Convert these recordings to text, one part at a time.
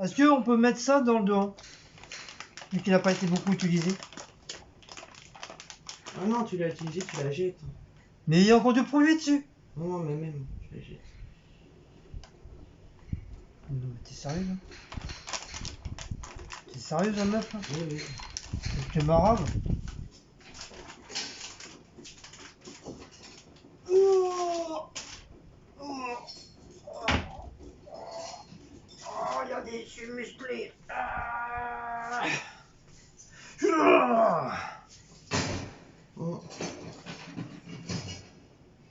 Est-ce qu'on peut mettre ça dans le dehors? Vu qu'il n'a pas été beaucoup utilisé. Ah non, tu l'as utilisé, tu la jettes. Mais il y a encore du produit dessus. Non, mais même, tu la jettes. Non, mais t'es sérieux là? T'es sérieux, la meuf là? Oui, oui. Tu m'arabes? Regardez, je suis musclé. Oh.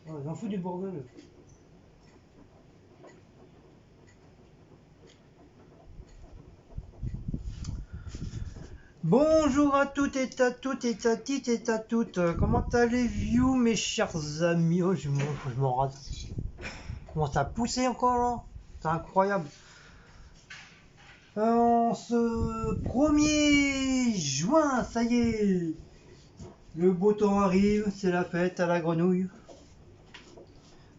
Oh, j'en fous du bordel. Bonjour à toutes et à toutes et à toutes et à toutes. Comment allez-vous mes chers amis? Oh, je m'en rate. Comment ça a poussé encore là? C'est incroyable. En ce 1er juin, ça y est. Le beau temps arrive, c'est la fête à la grenouille.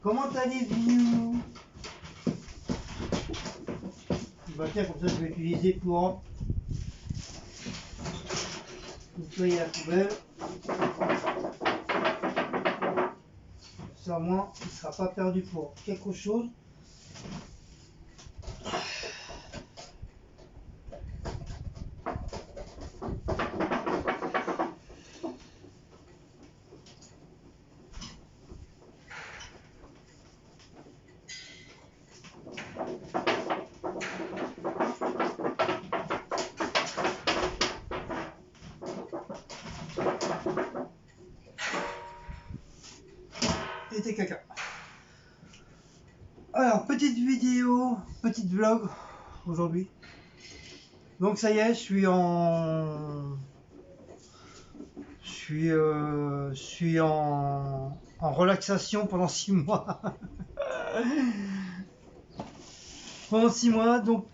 Comment allez-vous? Bah tiens, comme ça je vais utiliser pour nettoyer la poubelle. Ça au moins, il ne sera pas perdu pour quelque chose. Et tes caca. Alors, petite vidéo, petite vlog aujourd'hui. Donc ça y est, je suis en relaxation pendant 6 mois. Pendant 6 mois, donc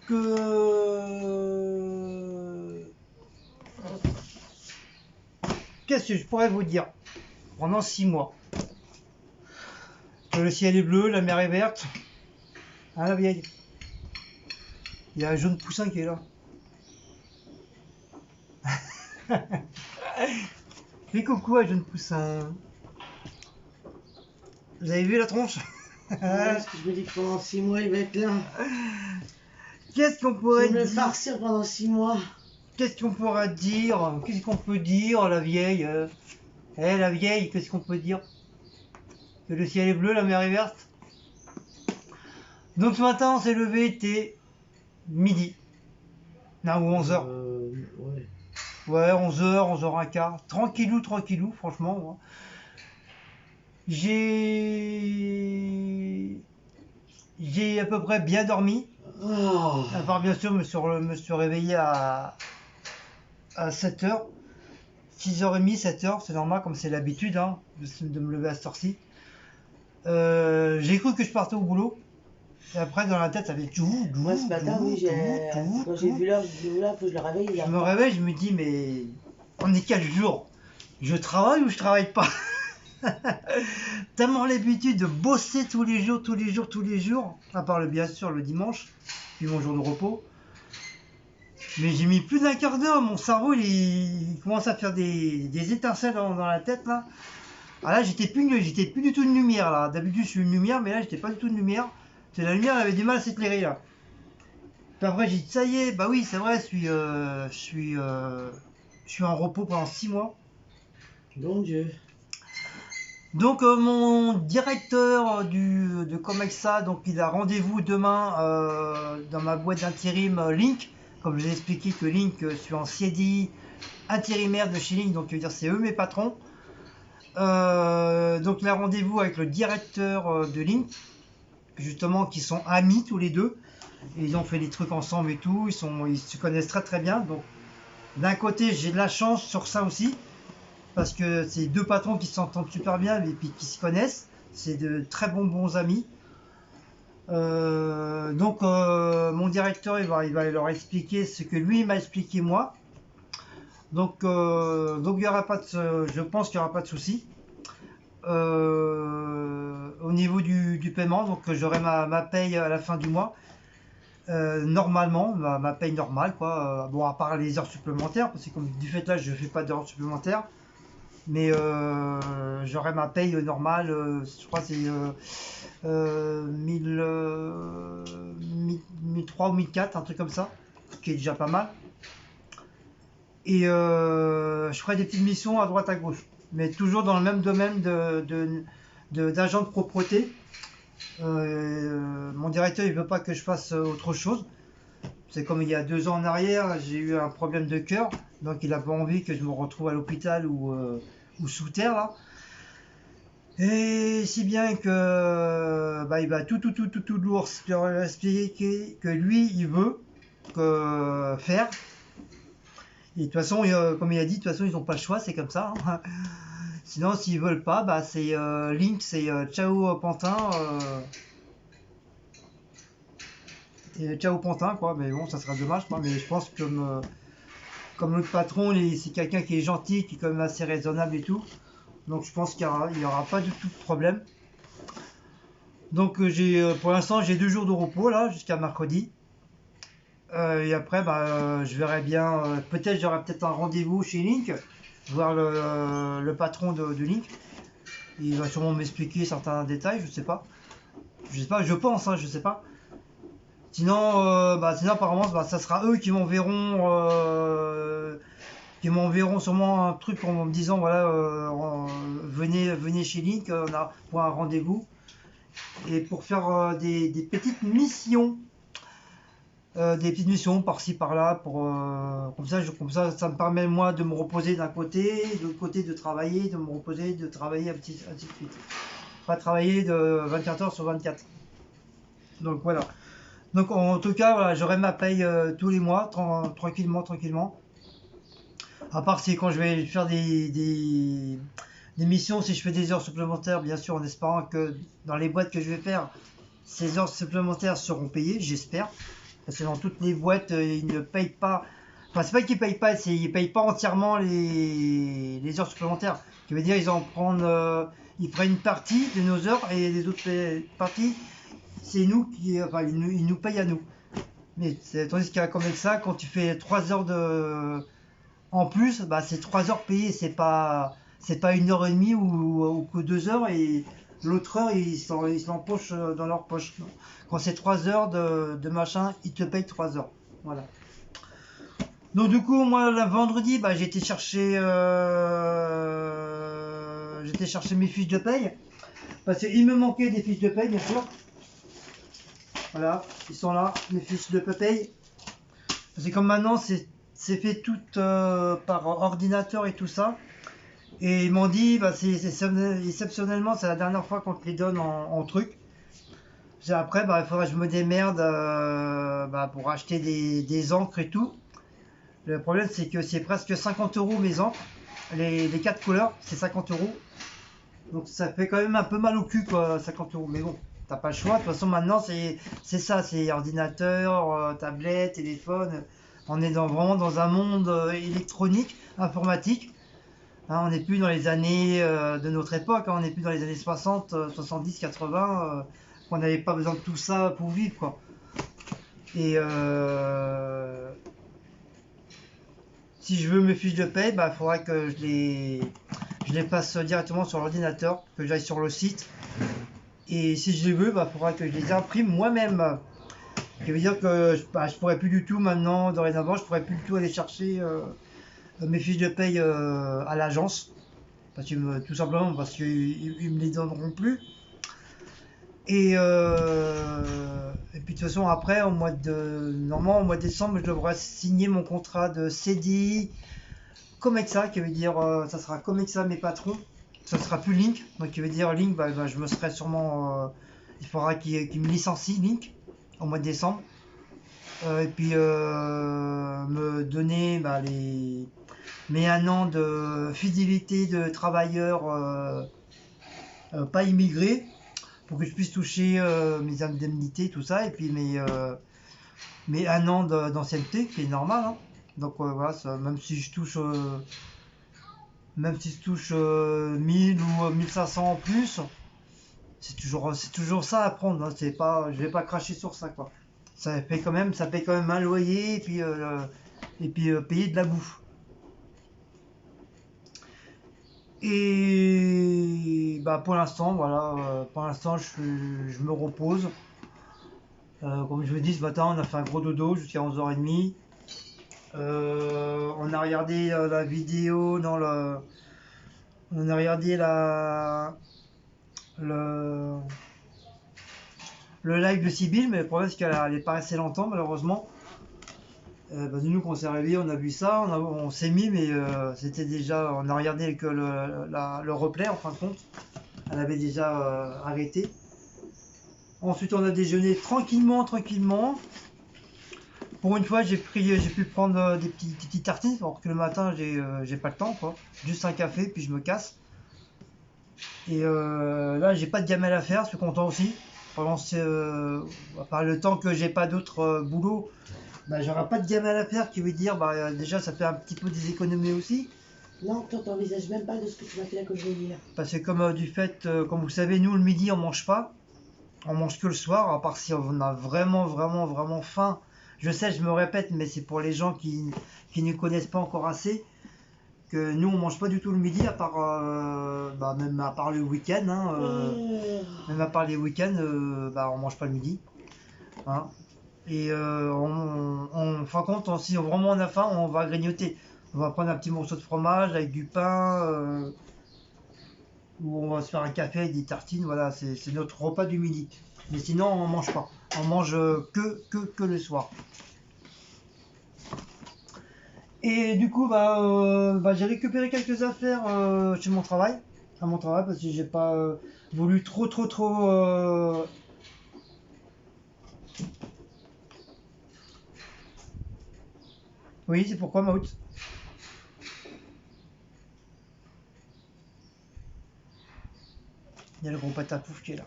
qu'est-ce que je pourrais vous dire? Pendant 6 mois. Le ciel est bleu, la mer est verte. Ah la vieille. Il y a un jaune poussin qui est là. Fais coucou à jeune poussin. Vous avez vu la tronche? Parce que je me dis que pendant 6 mois, il va être là. Qu'est-ce qu'on Je pourrait vais me dire? farcir pendant 6 mois. Qu'est-ce qu'on pourra dire? Qu'est-ce qu'on peut dire, la vieille? La vieille, qu'est-ce qu'on peut dire? Que le ciel est bleu, la mer est verte. Donc ce matin, on s'est levé, était midi. Non, ou 11h. Ouais. Ouais, 11h, 11h15. Tranquillou, tranquillou, franchement. J'ai à peu près bien dormi. Oh. À part bien sûr, me suis réveillé à 7h. 6h30, 7h, c'est normal, comme c'est l'habitude hein, de me lever à cette heure-ci. J'ai cru que je partais au boulot. Et après, dans la tête, ça fait tout. Moi, ce matin, oui, quand j'ai vu l'heure, je dis, oula, faut que je le réveille. Je me réveille, je me dis, mais on est quel jour? Je travaille ou je travaille pas? Tellement l'habitude de bosser tous les jours, à part bien sûr le dimanche, puis mon jour de repos. Mais j'ai mis plus d'un quart d'heure, mon cerveau il commence à faire des étincelles dans la tête là. Ah là j'étais plus du tout une lumière là. D'habitude je suis une lumière, mais là j'étais pas du tout une lumière. C'est la lumière elle avait du mal à s'éclairer là. Puis après j'ai dit ça y est, bah oui c'est vrai, je suis en repos pendant 6 mois. Bon Dieu. Donc mon directeur de Comexa, donc il a rendez-vous demain dans ma boîte d'intérim Link. Comme je vous ai expliqué que Link, je suis en CDI intérimaire de chez Link, donc je veux dire c'est eux mes patrons. Donc il a rendez-vous avec le directeur de Link, justement qui sont amis tous les deux. Et ils ont fait des trucs ensemble et tout, ils se connaissent très très bien. Donc d'un côté j'ai de la chance sur ça aussi. Parce que c'est deux patrons qui s'entendent super bien et puis qui se connaissent. C'est de très bons amis. Donc mon directeur il va leur expliquer ce que lui m'a expliqué moi. Donc il y aura pas de, je pense qu'il n'y aura pas de souci. Au niveau du paiement, donc j'aurai ma paye à la fin du mois. normalement, ma paye normale, quoi. Bon, à part les heures supplémentaires, parce que comme du fait là, je fais pas d'heures supplémentaires, mais j'aurai ma paye normale, je crois que c'est 1003 ou 1004, un truc comme ça, ce qui est déjà pas mal. Et je ferai des petites missions à droite à gauche, mais toujours dans le même domaine d'agent de propreté. Mon directeur il veut pas que je fasse autre chose. C'est comme il y a 2 ans en arrière, j'ai eu un problème de cœur, donc il a pas envie que je me retrouve à l'hôpital ou sous terre là. Et si bien que bah, il va tout lourd leur expliquer que lui il veut faire. Et de toute façon, comme il a dit, de toute façon ils n'ont pas le choix, c'est comme ça, hein. Sinon s'ils veulent pas, bah c'est Link, c'est ciao Pantin. Et ciao Pantin quoi, mais bon ça serait dommage quoi, mais je pense que comme notre patron c'est quelqu'un qui est gentil, qui est quand même assez raisonnable et tout, donc je pense qu'il y aura pas du tout de problème. Donc pour l'instant j'ai 2 jours de repos là jusqu'à mercredi. Et après je verrai bien, peut-être j'aurai peut-être un rendez-vous chez Link, voir le patron de Link. Il va sûrement m'expliquer certains détails, je sais pas, je pense, hein, je sais pas. Sinon, sinon apparemment, ça sera eux qui m'enverront sûrement un truc en me disant voilà, venez chez Link, on a pour un rendez-vous et pour faire des petites missions, par-ci par-là, comme ça, ça me permet moi de me reposer d'un côté, de l'autre côté de travailler, de me reposer, de travailler ainsi de suite. Pas travailler de 24 heures sur 24. Donc voilà. Donc en tout cas, voilà, j'aurai ma paye tous les mois, tranquillement. À part si quand je vais faire des missions, si je fais des heures supplémentaires, bien sûr, en espérant que dans les boîtes que je vais faire, ces heures supplémentaires seront payées, j'espère. Parce que dans toutes les boîtes, ils ne payent pas. Enfin, c'est pas qu'ils payent pas, ils payent pas entièrement les heures supplémentaires. Ce qui veut dire ils prennent une partie de nos heures et les autres parties, c'est nous enfin, ils nous payent à nous. Mais tandis qu'à comme ça, quand tu fais 3 heures en plus, bah, c'est 3 heures payées, c'est pas 1 heure et demie ou que 2 heures et l'autre heure ils se l'empochent dans leur poche. Quand c'est 3 heures de machin, ils te payent 3 heures. Voilà. Donc du coup, moi, le vendredi, bah, j'ai été chercher mes fiches de paye. Parce qu'il me manquait des fiches de paye, bien sûr. Voilà, ils sont là, mes fiches de paye. Parce que comme maintenant, c'est fait tout par ordinateur et tout ça. Et ils m'ont dit, bah, exceptionnellement, c'est la dernière fois qu'on te les donne en truc. Après, bah, il faudra que je me démerde pour acheter des encres et tout. Le problème, c'est que c'est presque 50 € mes encres. Les 4 couleurs, c'est 50 €. Donc ça fait quand même un peu mal au cul, quoi, 50 €. Mais bon, t'as pas le choix. De toute façon, maintenant, c'est ça. C'est ordinateur, tablette, téléphone. On est vraiment dans un monde électronique, informatique. Hein, on n'est plus dans les années de notre époque. Hein, on n'est plus dans les années 60, 70, 80. On n'avait pas besoin de tout ça pour vivre, quoi. Et si je veux mes fiches de paie, il faudra que je les passe directement sur l'ordinateur, que j'aille sur le site. Et si je les veux, il faudra que je les imprime moi-même. Ce qui veut dire que je pourrais plus du tout maintenant, dorénavant, je pourrais plus du tout aller chercher mes fiches de paye à l'agence. Tout simplement parce qu'ils me les donneront plus. Et puis de toute façon après normalement au mois de décembre je devrais signer mon contrat de CDI Comexa, qui veut dire ça sera Comexa mes patrons, ça sera plus Link, donc qui veut dire Link je me serai sûrement il faudra qu'il me licencie Link au mois de décembre, et puis me donner mes 1 an de fidélité de travailleur pas immigré, pour que je puisse toucher mes indemnités, tout ça, et puis mes 1 an d'ancienneté, qui est normal. Hein. Donc voilà, même si je touche 1000 ou 1500 en plus, c'est toujours ça à prendre. Hein. Je vais pas cracher sur ça, quoi. ça paye quand même un loyer et puis payer de la bouffe. Et bah pour l'instant, voilà, pour l'instant je me repose. Comme je vous dis, ce matin on a fait un gros dodo jusqu'à 11h30. On a regardé la vidéo on a regardé le, le live de Sibyl, mais le problème c'est qu'elle est pas restée longtemps malheureusement. Bah, nous quand on s'est réveillé, on a vu ça, on s'est mis, mais c'était déjà, on a regardé que le replay en fin de compte. Elle avait déjà arrêté. Ensuite on a déjeuné tranquillement. Pour une fois j'ai pu prendre des petites tartines, alors que le matin j'ai pas le temps quoi. Juste un café puis je me casse. Et là j'ai pas de gamelle à faire, je suis content aussi. Pendant à part le temps que j'ai pas d'autres boulot, bah, j'aurai pas de gamelle à faire, qui veut dire bah, déjà ça fait un petit peu des économies aussi. Non, toi t'envisages même pas de ce que tu vas faire que je vais dire. Parce que comme vous savez, nous le midi on mange pas. On mange que le soir, à part si on a vraiment faim. Je sais, je me répète, mais c'est pour les gens qui ne connaissent pas encore assez. Que nous on mange pas du tout le midi, à part bah, même à part le week-end. Hein, même à part les week-ends, bah, on mange pas le midi. Hein. Et en fin de compte, si vraiment on a faim, on va grignoter. On va prendre un petit morceau de fromage avec du pain, ou on va se faire un café avec des tartines. Voilà, c'est notre repas du midi. Mais sinon, on mange pas. On mange que le soir. Et du coup, bah, j'ai récupéré quelques affaires chez mon travail, à mon travail, parce que j'ai pas voulu trop. Oui, c'est pourquoi Maout. Il y a le gros patapouf qui est là.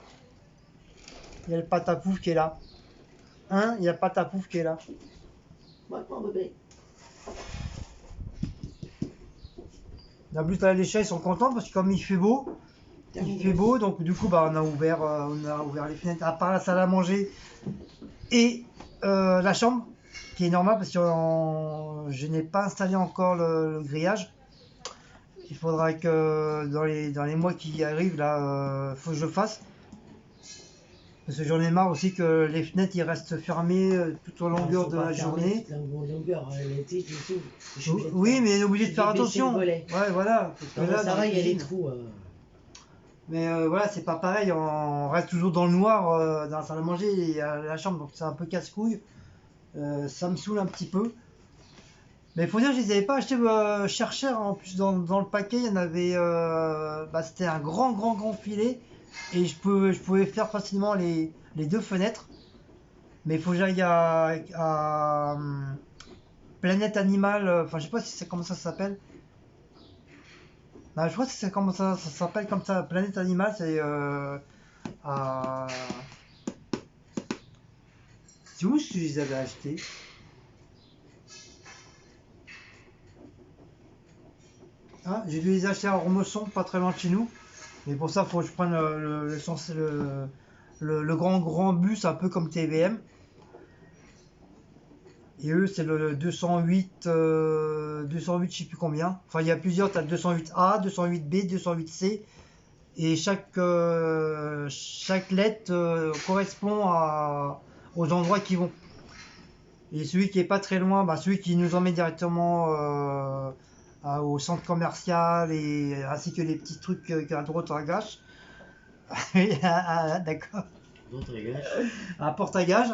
Il y a le patapouf qui est là. Hein? Il y a le patapouf qui est là. Maintenant, bébé. En plus, là, les chats ils sont contents parce que comme il fait beau, donc du coup, bah, on a ouvert les fenêtres, à part la salle à manger et la chambre, qui est normale parce que je n'ai pas installé encore le grillage. Il faudra que dans les mois qui arrivent, là, faut que je le fasse. Parce que j'en ai marre aussi que les fenêtres ils restent fermées tout au longueur de la journée. Oui, mais on est obligé de faire attention. Ouais, voilà. Parce que là, ça va, il y a des trous. Mais voilà, c'est pas pareil. On reste toujours dans le noir dans la salle à manger et à la chambre, donc c'est un peu casse-couille. Ça me saoule un petit peu. Mais il faut dire que je les avais pas achetés cher. En plus, dans le paquet, il y en avait. Bah, c'était un grand filet. Et je pouvais faire facilement les deux fenêtres. Mais il faut que j'aille à Planète Animal. Enfin, je sais pas si c'est comme ça s'appelle. Non, je crois que c'est comme ça s'appelle comme ça. Planète Animal, c'est à. C'est où est-ce que je les avais achetés? Ah, j'ai dû les acheter à Ormesson, pas très loin de chez nous. Mais pour ça, il faut que je prenne le grand bus, un peu comme TVM. Et eux, c'est le 208, je sais plus combien. Enfin, il y a plusieurs, tu as le 208A, 208B, 208C. Et chaque lettre correspond aux endroits qui vont. Et celui qui est pas très loin, bah, celui qui nous emmène directement au centre commercial, ainsi que les petits trucs à droite à gauche. D'accord. À porte à gage.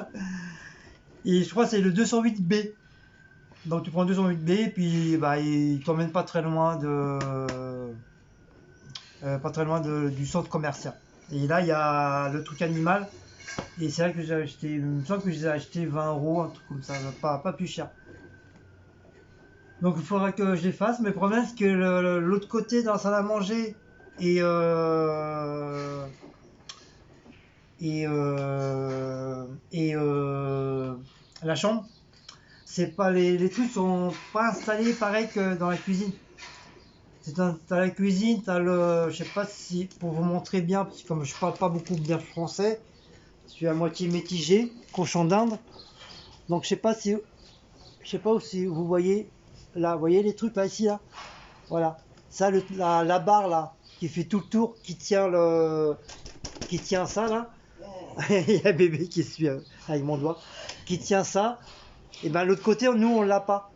Et je crois que c'est le 208B. Donc tu prends le 208B, puis bah, il t'emmène pas très loin du centre commercial. Et là, il y a le truc animal. Et c'est là que j'ai acheté. Il me semble que je les ai acheté 20 €, un truc comme ça, pas plus cher. Donc il faudra que je les fasse. Mais le problème, c'est que l'autre côté, dans la salle à manger et la chambre, c'est pas les trucs sont pas installés pareil que dans la cuisine. T'as la cuisine, je sais pas si pour vous montrer bien, parce que comme je parle pas beaucoup bien français, Je suis à moitié mitigé, cochon d'Inde. Donc je sais pas si si vous voyez là, vous voyez les trucs là ici là. Voilà. Ça la barre là qui fait tout le tour, qui tient ça là. Il y a un bébé qui suit avec mon doigt, qui tient ça. Et ben l'autre côté, nous on l'a pas.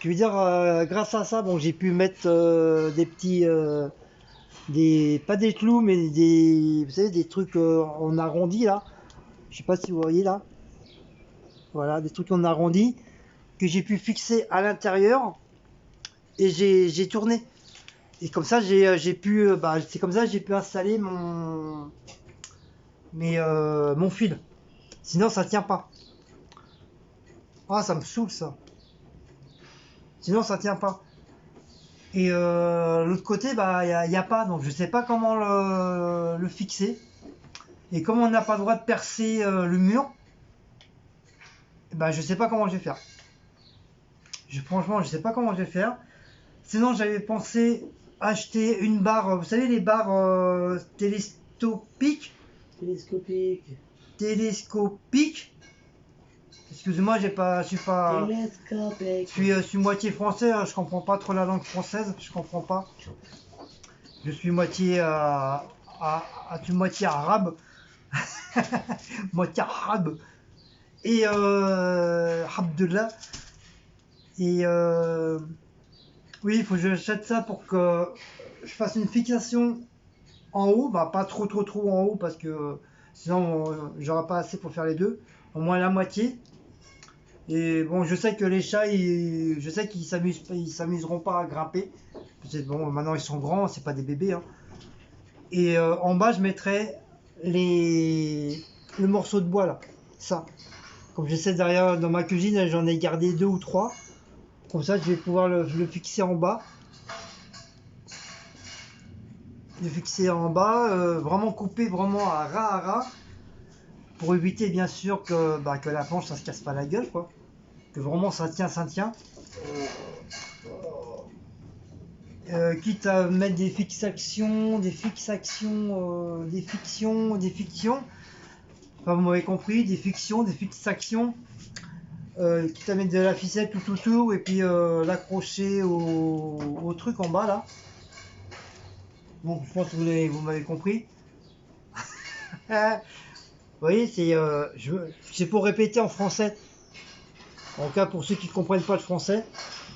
Je veux dire, grâce à ça, bon, j'ai pu mettre des petits, pas des clous, mais vous savez, des trucs en arrondi là. Je sais pas si vous voyez là. Voilà, des trucs en arrondi que j'ai pu fixer à l'intérieur et j'ai tourné. Et comme ça, j'ai pu, c'est comme ça que j'ai pu installer mon fil. Sinon, ça tient pas. Ah, ça me saoule ça. Sinon, ça tient pas. Et l'autre côté, il y a pas, donc je sais pas comment le fixer. Et comme on n'a pas le droit de percer le mur, je sais pas comment je vais faire. Franchement, je sais pas comment je vais faire. Sinon, j'avais pensé acheter une barre, vous savez, les barres télescopiques. Télescopiques. Excusez-moi, je suis moitié français, hein, je comprends pas trop la langue française, je comprends pas. Je suis moitié moitié arabe, moitié arabe et Abdullah. Et oui, il faut que j'achète ça pour que je fasse une fixation en haut, pas trop en haut parce que sinon j'aurai pas assez pour faire les deux, au moins la moitié. Et bon, je sais que les chats, je sais qu'ils s'amuseront pas à grimper. Bon, maintenant ils sont grands, c'est pas des bébés. Hein. Et en bas, je mettrai le morceau de bois là, ça. Comme je sais derrière dans ma cuisine, j'en ai gardé 2 ou 3. Comme ça, je vais pouvoir le fixer en bas. Le fixer en bas, vraiment couper vraiment à ras, pour éviter bien sûr que la planche ça se casse pas la gueule quoi. Que vraiment ça tient. Quitte à mettre des fictions. Enfin, vous m'avez compris, des fixations. Quitte à mettre de la ficelle tout autour et puis l'accrocher au truc en bas là. Bon, je pense que vous m'avez compris. Vous voyez, c'est pour répéter en français. En cas pour ceux qui ne comprennent pas le français,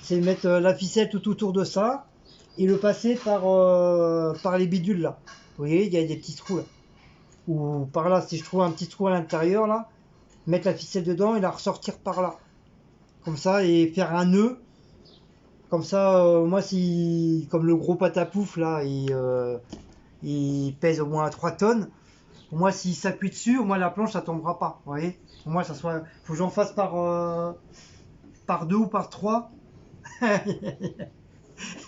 c'est mettre la ficelle tout autour de ça et le passer par les bidules là. Vous voyez, il y a des petits trous là. Ou par là, si je trouve un petit trou à l'intérieur là, mettre la ficelle dedans et la ressortir par là. Comme ça, et faire un nœud. Comme ça, moi, comme le gros patapouf là, il pèse au moins 3 tonnes. Au moins, s'il s'appuie dessus, au moins la planche ça tombera pas. Vous voyez, au moins, faut que j'en fasse par 2 ou par 3.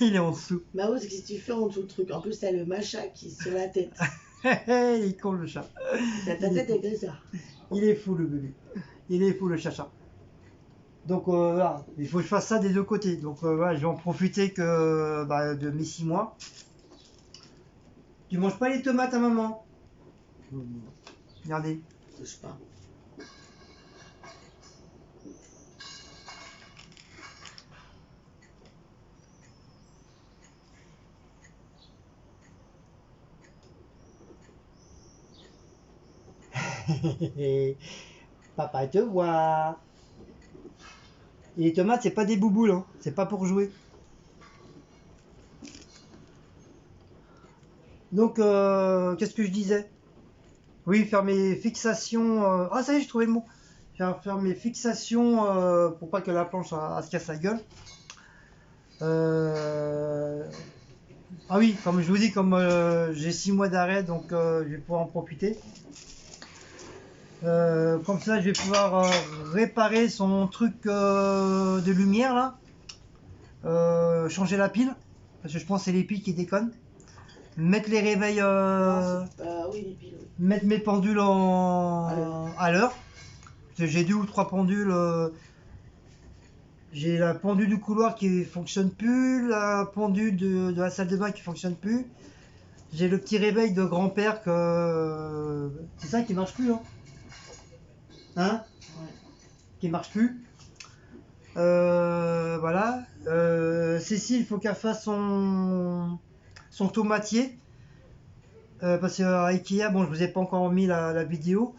Il est en dessous. Bah ouais, qu'est-ce que tu fais en dessous le truc? En plus, t'as le machin qui est sur la tête. Il est con le chat. Ta tête est comme ça. Il est fou le bébé. Il est fou le chacha. Donc voilà, il faut que je fasse ça des deux côtés. Donc voilà, je vais en profiter de mes 6 mois. Tu manges pas les tomates à maman? Regardez. Je sais pas. Papa te voit. Et les tomates, c'est pas des bouboules, hein. C'est pas pour jouer. Donc, qu'est-ce que je disais? Oui, faire mes fixations. Ah, ça y est, j'ai trouvé le mot. Faire mes fixations pour pas que la planche elle se casse la gueule. Ah oui, comme je vous dis, comme j'ai 6 mois d'arrêt, donc je vais pouvoir en profiter. Comme ça, je vais pouvoir réparer son truc de lumière là. Changer la pile, parce que je pense que c'est les piles qui déconnent. Mettre les réveils, Oui, les piles. Oui. mettre mes pendules à l'heure. Parce que j'ai 2 ou 3 pendules. J'ai la pendule du couloir qui fonctionne plus, la pendule de la salle de bain qui fonctionne plus. J'ai le petit réveil de grand-père que... C'est ça qui marche plus, hein? Hein? Ouais. Qui marche plus. Voilà. Cécile, il faut qu'elle fasse son tomatier. Parce qu'à Ikea, bon, je vous ai pas encore mis la vidéo,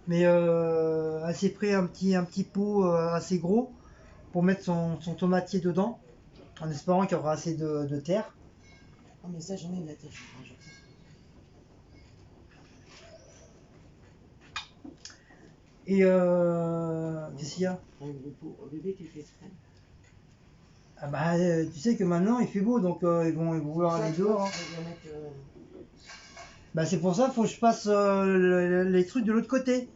mais elle s'est pris un petit pot assez gros pour mettre son tomatier dedans, en espérant qu'il y aura assez de terre. Oh, mais ça, j'en ai de la terre, je crois. Et qu'est-ce qu'il y a? Au bébé, tu fais exprès. Ah bah, tu sais que maintenant il fait beau, donc ils vont vouloir aller dehors, hein. Je vais mettre, Bah c'est pour ça qu'il faut que je passe les trucs de l'autre côté.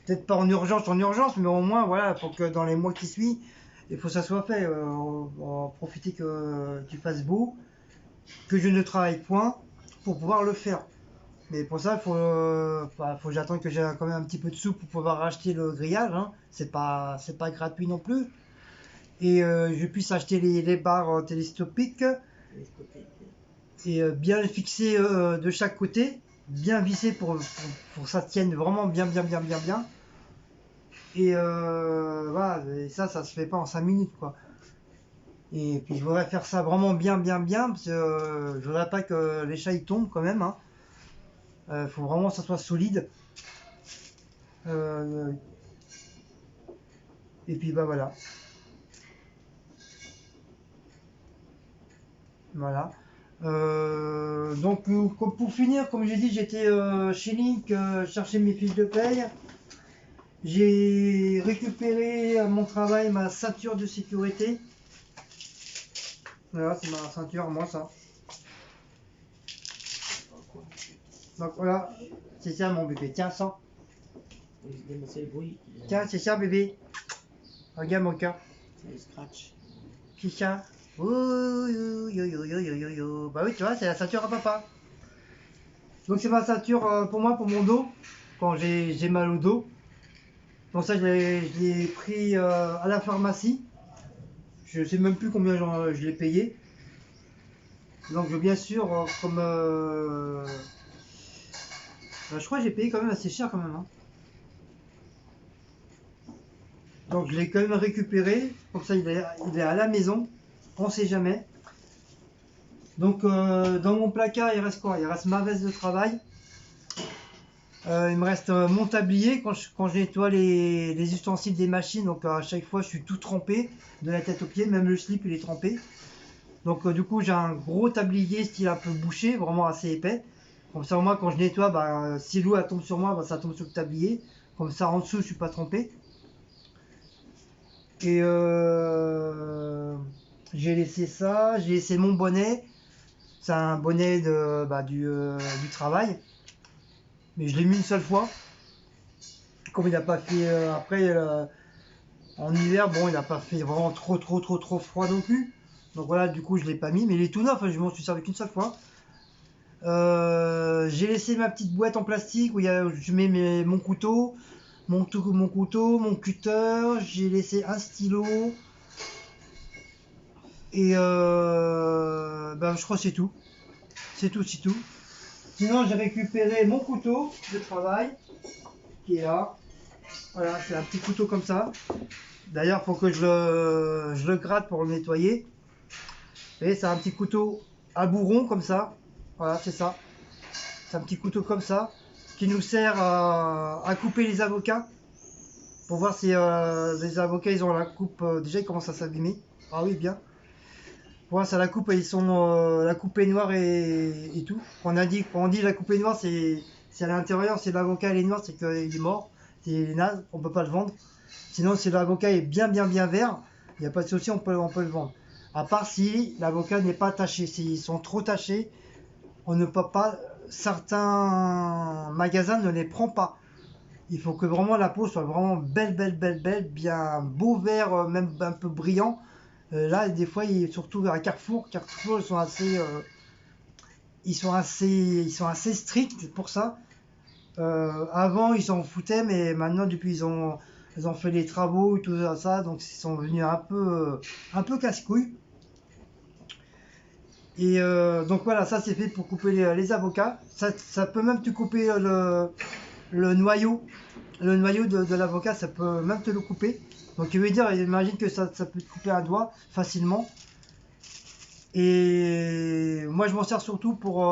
Peut-être pas en urgence, mais au moins, voilà, pour que dans les mois qui suivent, il faut que ça soit fait. On va profiter que tu fasses beau, que je ne travaille point, pour pouvoir le faire. Mais pour ça, faut que j'attende que j'ai quand même un petit peu de sous pour pouvoir racheter le grillage, hein. C'est pas gratuit non plus. Et je puisse acheter les barres télescopiques et bien les fixer de chaque côté, bien visser pour que ça tienne vraiment bien. Et voilà, et ça se fait pas en 5 minutes, quoi. Et puis je voudrais faire ça vraiment bien, parce que je voudrais pas que les chats ils tombent quand même, hein. Faut vraiment que ça soit solide. Et puis bah voilà. Voilà. Donc pour finir, comme j'ai dit, j'étais chez Link chercher mes fiches de paye. J'ai récupéré à mon travail ma ceinture de sécurité. Voilà, c'est ma ceinture, moi ça. Donc voilà, c'est ça mon bébé. Tiens, ça. C'est le bruit. Tiens, c'est ça bébé. Regarde mon cœur. C'est le scratch. C'est ça. Ouh, yo. Bah oui, tu vois, c'est la ceinture à papa. Donc c'est ma ceinture pour moi, pour mon dos, quand j'ai mal au dos. Donc ça, je l'ai pris à la pharmacie. Je sais même plus combien je l'ai payé. Donc bien sûr, comme... je crois que j'ai payé quand même assez cher quand même, hein. Donc je l'ai quand même récupéré. Comme ça, il est à la maison. On sait jamais. Donc dans mon placard, il reste quoi? Il reste ma veste de travail. Il me reste mon tablier quand je nettoie les ustensiles des machines. Donc à chaque fois, je suis tout trempé de la tête aux pieds. Même le slip, il est trempé. Donc du coup, j'ai un gros tablier style un peu bouché, vraiment assez épais. Comme ça, moi, quand je nettoie, bah, si l'eau elle tombe sur moi, bah, ça tombe sur le tablier. Comme ça, en dessous, je suis pas trempé. Et j'ai laissé ça. J'ai laissé mon bonnet. C'est un bonnet du travail. Mais je l'ai mis une seule fois. Comme il n'a pas fait après en hiver, bon, il n'a pas fait vraiment trop froid non plus. Donc voilà, du coup, je l'ai pas mis, mais il est tout neuf, hein, je m'en suis servi qu'une seule fois. J'ai laissé ma petite boîte en plastique où je mets mon couteau, mon cutter. J'ai laissé un stylo. Et je crois que c'est tout. C'est tout. Sinon, j'ai récupéré mon couteau de travail qui est là. Voilà, c'est un petit couteau comme ça. D'ailleurs, il faut que je le gratte pour le nettoyer. Et c'est un petit couteau à bourron comme ça. Voilà, c'est ça. C'est un petit couteau comme ça qui nous sert à couper les avocats. Pour voir si les avocats ils ont la coupe. Déjà, ils commencent à s'abîmer. Ah oui, bien. Pour voir si la coupe, ils sont la coupe est noire et tout. Quand on dit la coupe est noire, c'est à l'intérieur. Si l'avocat est noir, c'est qu'il est mort. C'est naze, on peut pas le vendre. Sinon, si l'avocat est bien vert, il n'y a pas de souci, on peut le vendre. À part si l'avocat n'est pas taché. S'ils sont trop tachés, on ne peut pas. Certains magasins ne les prend pas. Il faut que vraiment la peau soit vraiment belle, bien beau vert, même un peu brillant. Là, des fois, surtout à Carrefour, ils sont assez stricts pour ça. Avant, ils s'en foutaient, mais maintenant, depuis, ils ont fait les travaux et tout ça, donc ils sont venus un peu casse-couilles. Et donc voilà, ça c'est fait pour couper les avocats. Ça peut même te couper le noyau. Le noyau de l'avocat, ça peut même te le couper. Donc je veux dire, imagine que ça peut te couper un doigt facilement. Et moi je m'en sers surtout pour,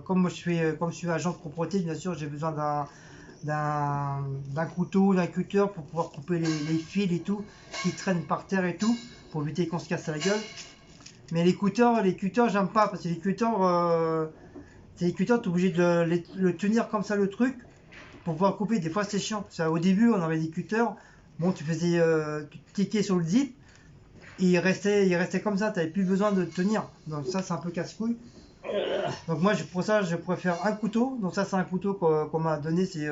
comme je suis agent de propreté, bien sûr, j'ai besoin d'un couteau, d'un cutter pour pouvoir couper les fils et tout, qui traînent par terre et tout, pour éviter qu'on se casse la gueule. Mais les cutters, j'aime pas parce que les cutters, t'es obligé de le tenir comme ça le truc pour pouvoir couper. Des fois, c'est chiant. Ça, au début, on avait des cutters. Bon, tu cliquais sur le zip et il restait comme ça. T'avais plus besoin de tenir. Donc ça, c'est un peu casse-couille. Donc moi, pour ça, je préfère un couteau. Donc ça, c'est un couteau qu'on m'a donné. C'est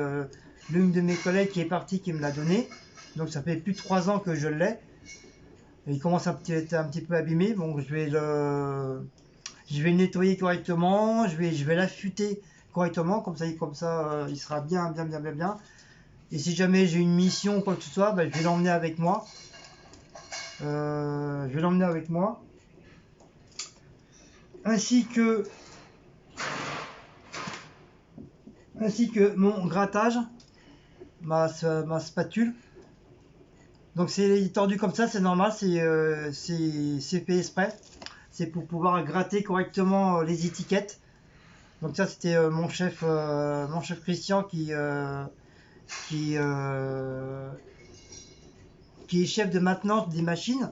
l'une de mes collègues qui est partie qui me l'a donné. Donc ça fait plus de 3 ans que je l'ai. Il commence à être un petit peu abîmé, donc je vais le nettoyer correctement, je vais l'affûter correctement, comme ça il sera bien. Et si jamais j'ai une mission ou quoi que ce soit, je vais l'emmener avec moi. Je vais l'emmener avec moi. Ainsi que mon grattage, ma spatule. Donc c'est tordu comme ça, c'est normal, c'est fait exprès. C'est pour pouvoir gratter correctement les étiquettes. Donc ça c'était mon chef Christian qui, qui est chef de maintenance des machines,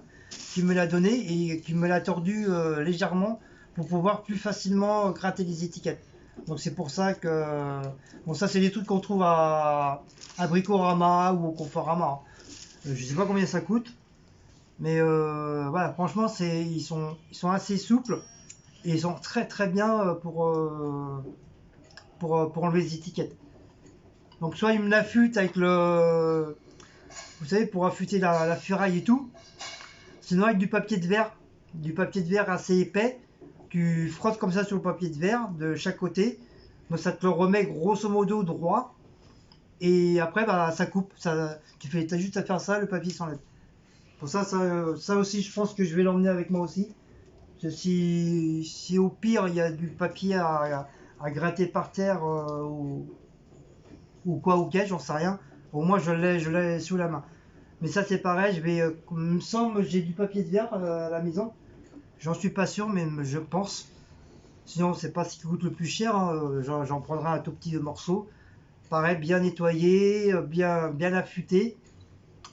qui me l'a donné et qui me l'a tordu légèrement pour pouvoir plus facilement gratter les étiquettes. Donc c'est pour ça que... Bon ça c'est des trucs qu'on trouve à Bricorama ou au Conforama. Je sais pas combien ça coûte. Mais voilà, franchement ils sont assez souples. Et ils sont très très bien pour enlever les étiquettes. Donc soit ils me l'affûtent avec le... Vous savez, pour affûter la ferraille et tout. Sinon avec du papier de verre assez épais. Tu frottes comme ça sur le papier de verre de chaque côté. Donc ça te le remet grosso modo droit. Et après ça coupe. T'as juste à faire ça, le papier s'enlève. Pour ça aussi je pense que je vais l'emmener avec moi aussi. Si au pire il y a du papier à gratter par terre ou quoi ou qu'est, j'en sais rien. Au moins je l'ai sous la main. Mais ça c'est pareil, il me semble j'ai du papier de verre à la maison. J'en suis pas sûr, mais je pense. Sinon c'est pas ce qui coûte le plus cher, hein. J'en prendrai un tout petit morceau. Pareil, bien nettoyé, bien affûté.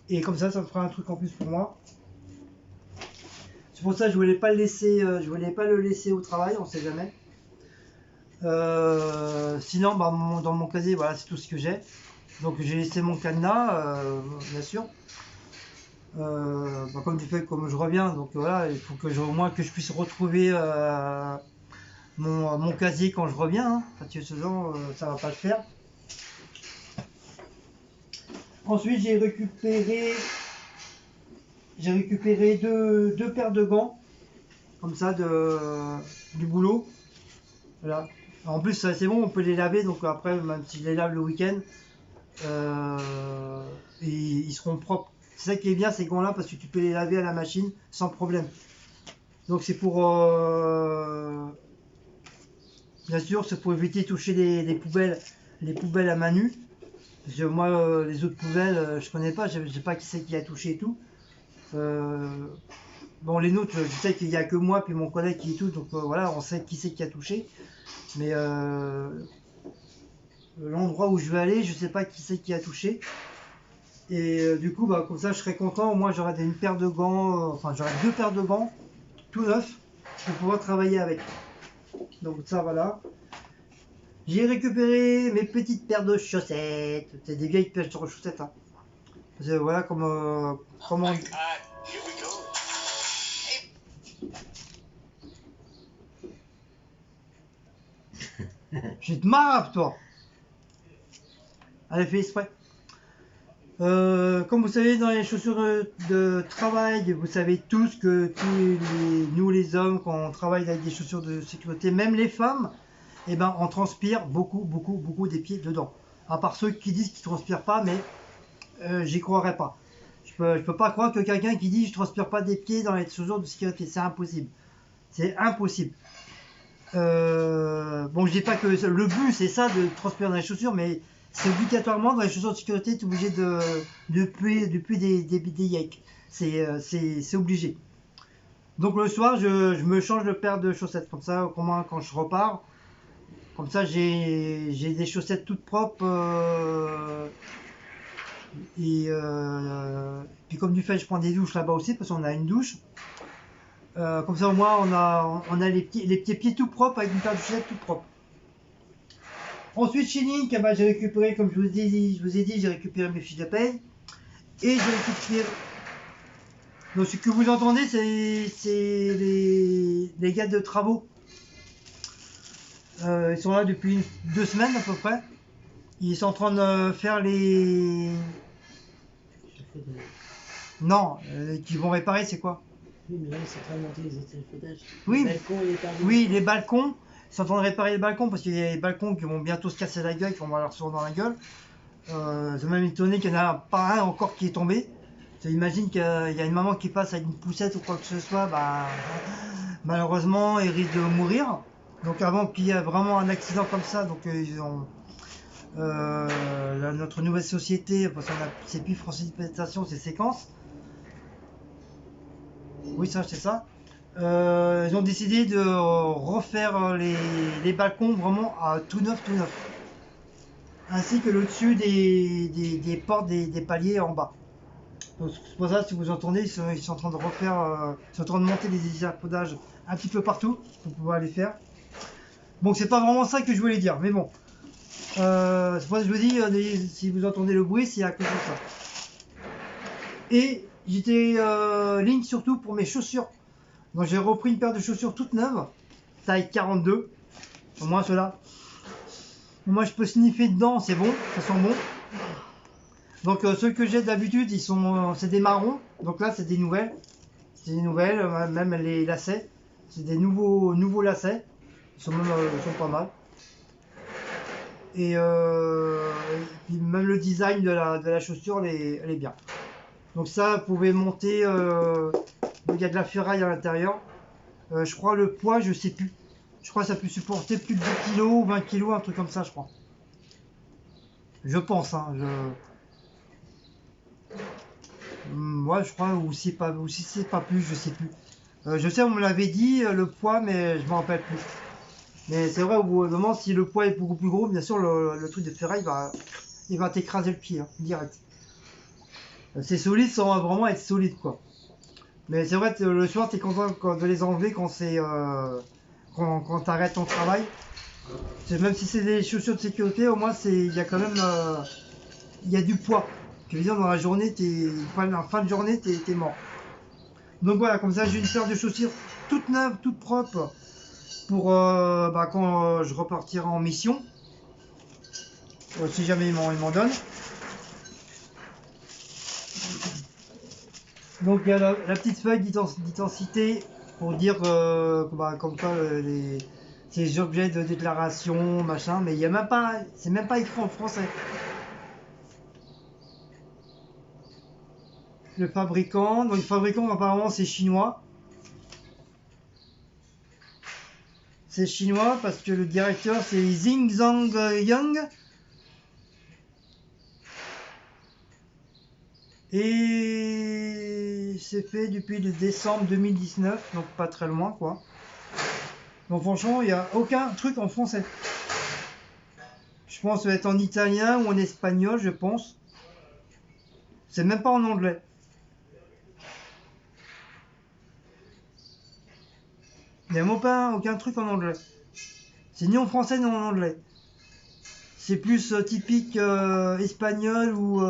Et comme ça me fera un truc en plus pour moi. C'est pour ça que je voulais pas le laisser au travail, on sait jamais. Sinon, dans mon casier, voilà, c'est tout ce que j'ai. Donc j'ai laissé mon cadenas, bien sûr. Comme du fait, comme je reviens, donc voilà, il faut au moins que je puisse retrouver mon casier quand je reviens. Hein, parce que sinon, ça va pas le faire. Ensuite, j'ai récupéré deux paires de gants, comme ça, du boulot. Voilà. En plus, c'est bon, on peut les laver, donc après, même si je les lave le week-end, ils seront propres. C'est ça qui est bien, ces gants-là, parce que tu peux les laver à la machine sans problème. Donc c'est pour... bien sûr, c'est pour éviter de toucher les poubelles à main nue. Parce que moi, les autres poubelles, je connais pas, je sais pas qui c'est qui a touché et tout. Bon, les nôtres, je sais qu'il y a que moi puis mon collègue qui est tout, donc voilà, on sait qui c'est qui a touché. Mais l'endroit où je vais aller, je sais pas qui c'est qui a touché. Et du coup, comme ça, je serais content. Au moins, j'aurais une paire de gants, enfin, j'aurais 2 paires de gants, tout neufs, pour pouvoir travailler avec. Donc ça, voilà. J'ai récupéré mes petites paires de chaussettes. C'est des vieilles paires de chaussettes. Hein. Voilà comment. Je te marre, toi. Elle a fait exprès. Comme vous savez, dans les chaussures de travail, vous savez tous que nous les hommes, quand on travaille avec des chaussures de sécurité, même les femmes, eh ben, on transpire beaucoup des pieds dedans. À part ceux qui disent qu'ils ne transpirent pas, mais j'y croirais pas. Je peux pas croire que quelqu'un qui dit je transpire pas des pieds dans les chaussures de sécurité, c'est impossible. C'est impossible. Bon, je dis pas que le but c'est ça de transpirer dans les chaussures, mais c'est obligatoirement dans les chaussures de sécurité, tu es obligé de puer des yaks. C'est obligé. Donc le soir, je me change de paire de chaussettes. Comme ça, au moins quand je repars, comme ça j'ai des chaussettes toutes propres. Puis comme du fait, je prends des douches là-bas aussi, parce qu'on a une douche. Comme ça au moins on a les pieds tout propres avec une paire de chaussettes tout propre. Ensuite chez Link, bah, j'ai récupéré, comme je vous ai dit, j'ai récupéré mes fiches de paye. Et j'ai récupéré. Donc ce que vous entendez, c'est les gars de travaux. Ils sont là depuis 2 semaines à peu près. Ils sont en train de faire les. Non, qui vont réparer, c'est quoi? Oui, mais là, ils sont en train de monter les échafaudages. Oui, Les balcons et les parvis. oui, les balcons. Ils sont en train de réparer les balcons parce qu'il y a des balcons qui vont bientôt se casser la gueule, qui vont avoir leur sourd dans la gueule. C'est même étonné qu'il n'y en a pas un encore qui est tombé. Imagine qu'il y a une maman qui passe avec une poussette ou quoi que ce soit, bah, malheureusement, elle risque de mourir. Donc avant qu'il y ait vraiment un accident comme ça, donc ils ont notre nouvelle société, parce qu'on c'est plus France Exploitation, c'est Séquence. Oui, ça, c'est ça. Ils ont décidé de refaire les balcons vraiment à tout neuf, ainsi que le dessus des portes des paliers en bas. Donc c'est pour ça, si vous entendez, ils sont en train de refaire, ils sont en train de monter des échafaudages un petit peu partout pour pouvoir les faire. Donc c'est pas vraiment ça que je voulais dire, mais bon. C'est pour ça que je vous dis, si vous entendez le bruit, c'est à cause de ça. Et j'étais ligne surtout pour mes chaussures. Donc j'ai repris une paire de chaussures toutes neuves, taille 42. Au moins ceux-là. Moi je peux sniffer dedans, c'est bon, ça sent bon. Donc ceux que j'ai d'habitude, c'est des marrons. Donc là c'est des nouvelles. C'est des nouvelles, même les lacets. C'est des nouveaux lacets. Ils sont pas mal. Et puis même le design de la chaussure, elle est bien. Donc ça, vous pouvez monter. Il y a de la ferraille à l'intérieur. Je crois le poids, je sais plus. Je crois que ça peut supporter plus de 10 kg ou 20 kg, un truc comme ça, je crois. Je pense, hein. Ouais, je crois, ou si c'est pas plus, je sais plus. Je sais, on me l'avait dit, le poids, mais je m'en rappelle plus. Mais c'est vrai, au bout d'un moment, si le poids est beaucoup plus gros, bien sûr, le truc de ferraille, il va t'écraser le pied, hein, direct. C'est solide sans vraiment être solide, quoi. Mais c'est vrai, le soir, t'es content de les enlever quand t'arrêtes ton travail. Même si c'est des chaussures de sécurité, au moins, il y a quand même il y a du poids. Tu veux dire, dans la journée, en fin de journée, t'es mort. Donc voilà, comme ça, j'ai une paire de chaussures toutes neuves, toutes propres, pour quand je repartirai en mission, si jamais ils m'en donnent. Donc il y a la petite feuille d'identité pour dire comme quoi ces objets de déclaration, machin, mais il y a même pas, c'est même pas écrit en français. Le fabricant, donc le fabricant apparemment c'est chinois. C'est chinois parce que le directeur c'est Xing Zhang Yang. Et c'est fait depuis le décembre 2019, donc pas très loin quoi. Donc franchement, il n'y a aucun truc en français. Je pense que ça va être en italien ou en espagnol, je pense. C'est même pas en anglais. Il n'y a même pas aucun truc en anglais. C'est ni en français ni en anglais. C'est plus typique espagnol ou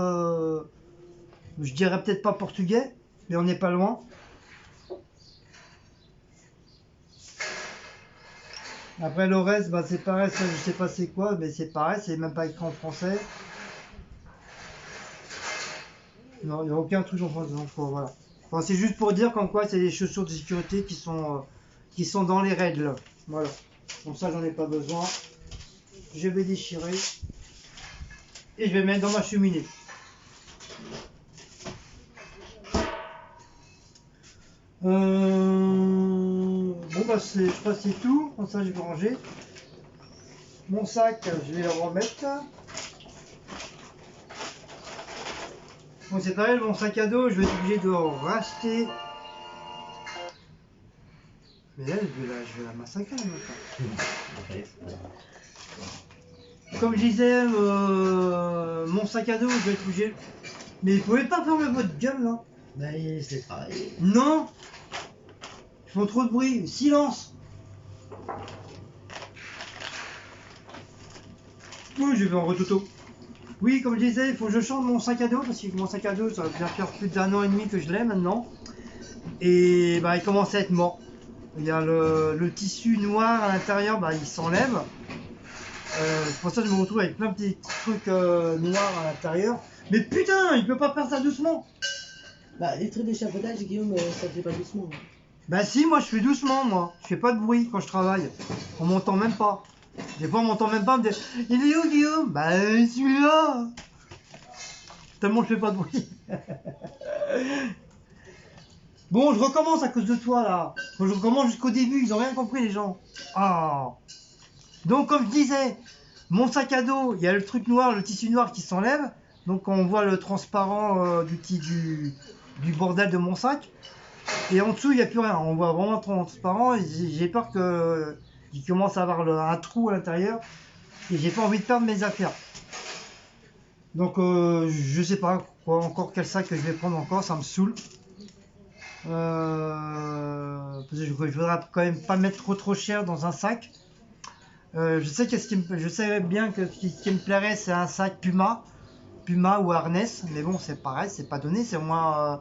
je dirais peut-être pas portugais, mais on n'est pas loin. Après le reste, c'est pareil, ça, je sais pas c'est quoi, mais c'est pareil, c'est même pas écrit en français. Non, il n'y a aucun truc en français, donc voilà. Enfin, c'est juste pour dire qu'en quoi c'est des chaussures de sécurité qui sont dans les règles. Voilà. Donc ça, j'en ai pas besoin. Je vais déchirer. Et je vais mettre dans ma cheminée. Bon crois que c'est tout. Comme ça, je vais ranger. Mon sac, je vais le remettre. Bon, c'est pareil, mon sac à dos, je vais être obligé de racheter. Mais là, je vais la massacrer maintenant. Comme je disais, mon sac à dos, je vais être obligé. Mais vous pouvez pas fermer votre gueule là. Mais c'est pareil. Non. Ils font trop de bruit. Silence. Oui, je vais en retoto. Oui, comme je disais, il faut que je change mon sac à dos parce que mon sac à dos, ça va bien faire plus d'1 an et demi que je l'ai maintenant. Et bah, il commence à être mort. Il y a le tissu noir à l'intérieur, bah, il s'enlève. C'est pour ça que je me retrouve avec plein de petits trucs noirs à l'intérieur. Mais putain, il peut pas faire ça doucement. Bah, les trucs d'échafaudage, Guillaume, ça fait pas doucement. Hein. Bah si, moi je fais doucement, moi. Je fais pas de bruit quand je travaille. On m'entend même pas. Des fois on m'entend même pas me dire « Il est où Guillaume ?» Bah celui-là. Tellement je fais pas de bruit. Bon, je recommence à cause de toi là. Faut que je recommence jusqu'au début, ils ont rien compris les gens. Ah. Donc comme je disais, mon sac à dos, il y a le truc noir, le tissu noir qui s'enlève. Donc on voit le transparent du bordel de mon sac. Et en dessous, il n'y a plus rien. On voit vraiment transparent. J'ai peur qu'il commence à avoir un trou à l'intérieur. Et j'ai pas envie de perdre mes affaires. Donc je sais pas encore quel sac que je vais prendre encore. Ça me saoule. Parce que je voudrais quand même pas mettre trop cher dans un sac. Je sais bien que ce qui me plairait, c'est un sac Puma ou Harness, mais bon, c'est pareil, c'est pas donné, c'est au moins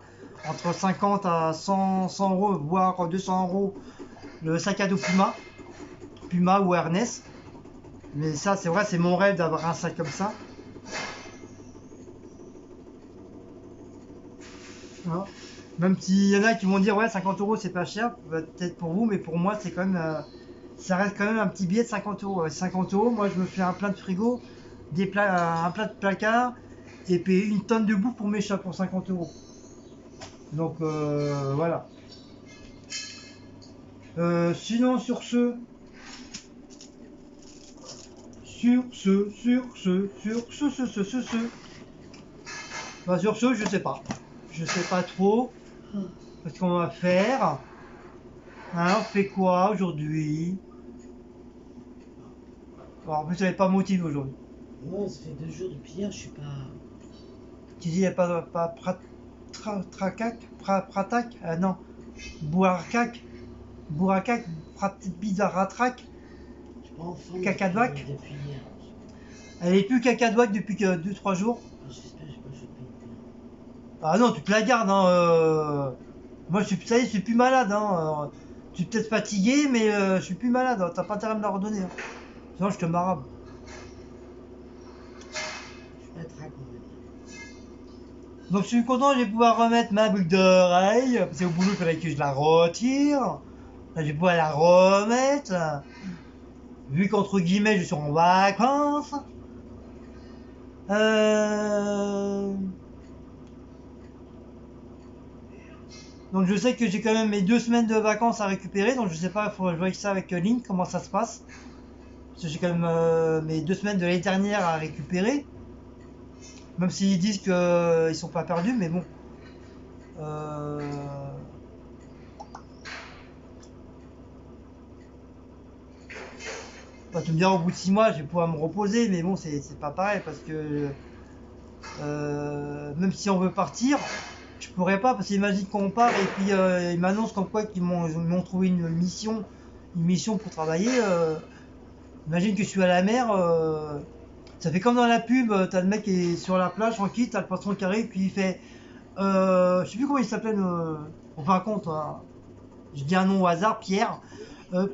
entre 50 à 100 euros, voire 200 euros le sac à dos Puma ou Harness. Mais ça, c'est vrai, c'est mon rêve d'avoir un sac comme ça. Voilà. Même s'il y en a qui vont dire, ouais, 50 euros, c'est pas cher, peut-être pour vous, mais pour moi, c'est quand même. Ça reste quand même un petit billet de 50 euros. 50 euros, moi je me fais un plein de frigo, un plat de placard, et puis une tonne de bouffe pour mes chats pour 50 euros. Donc voilà. Sinon sur ce, bah, sur ce, je sais pas. Je sais pas trop ce qu'on va faire. Hein, on fait quoi aujourd'hui? Bon, en plus, ça n'est pas motivé aujourd'hui. Moi, ça fait 2 jours depuis hier, je suis pas. Tu dis, il n'y a pas Pratac, non, Bourracac, Bizarratrac, Je suis pas en forme Cacadouac. depuis hier. Elle est plus Cacadouac depuis 2-3 jours. J'espère que j'ai pas chopé. Ah non, tu te la gardes, hein. Moi, ça y est, je suis plus malade, hein. Je suis peut-être fatigué, mais je suis plus malade. Hein. T'as pas intérêt à me la redonner. Hein. Sinon, je te marabe. Je suis pas trac, on va dire. Donc, je suis content, je vais pouvoir remettre ma boucle d'oreille. Parce qu'au boulot, il fallait que je la retire. Là, je vais pouvoir la remettre. Vu qu'entre guillemets, je suis en vacances. Donc je sais que j'ai quand même mes 2 semaines de vacances à récupérer. Donc je sais pas, il faut que je voie ça avec Link, comment ça se passe. Parce que j'ai quand même mes 2 semaines de l'année dernière à récupérer. Même s'ils disent qu'ils sont pas perdus, mais bon. Bah, tu me diras au bout de 6 mois, je vais pouvoir me reposer, mais bon, c'est pas pareil parce que même si on veut partir, je pourrais pas parce qu'imagine qu'on part et puis ils m'annoncent comme quoi ils m'ont trouvé une mission pour travailler. Imagine que je suis à la mer, ça fait comme dans la pub, t'as le mec qui est sur la plage tranquille, t'as le patron qui arrive puis il fait, je sais plus comment il s'appelle, enfin compte, hein. Je dis un nom au hasard, Pierre.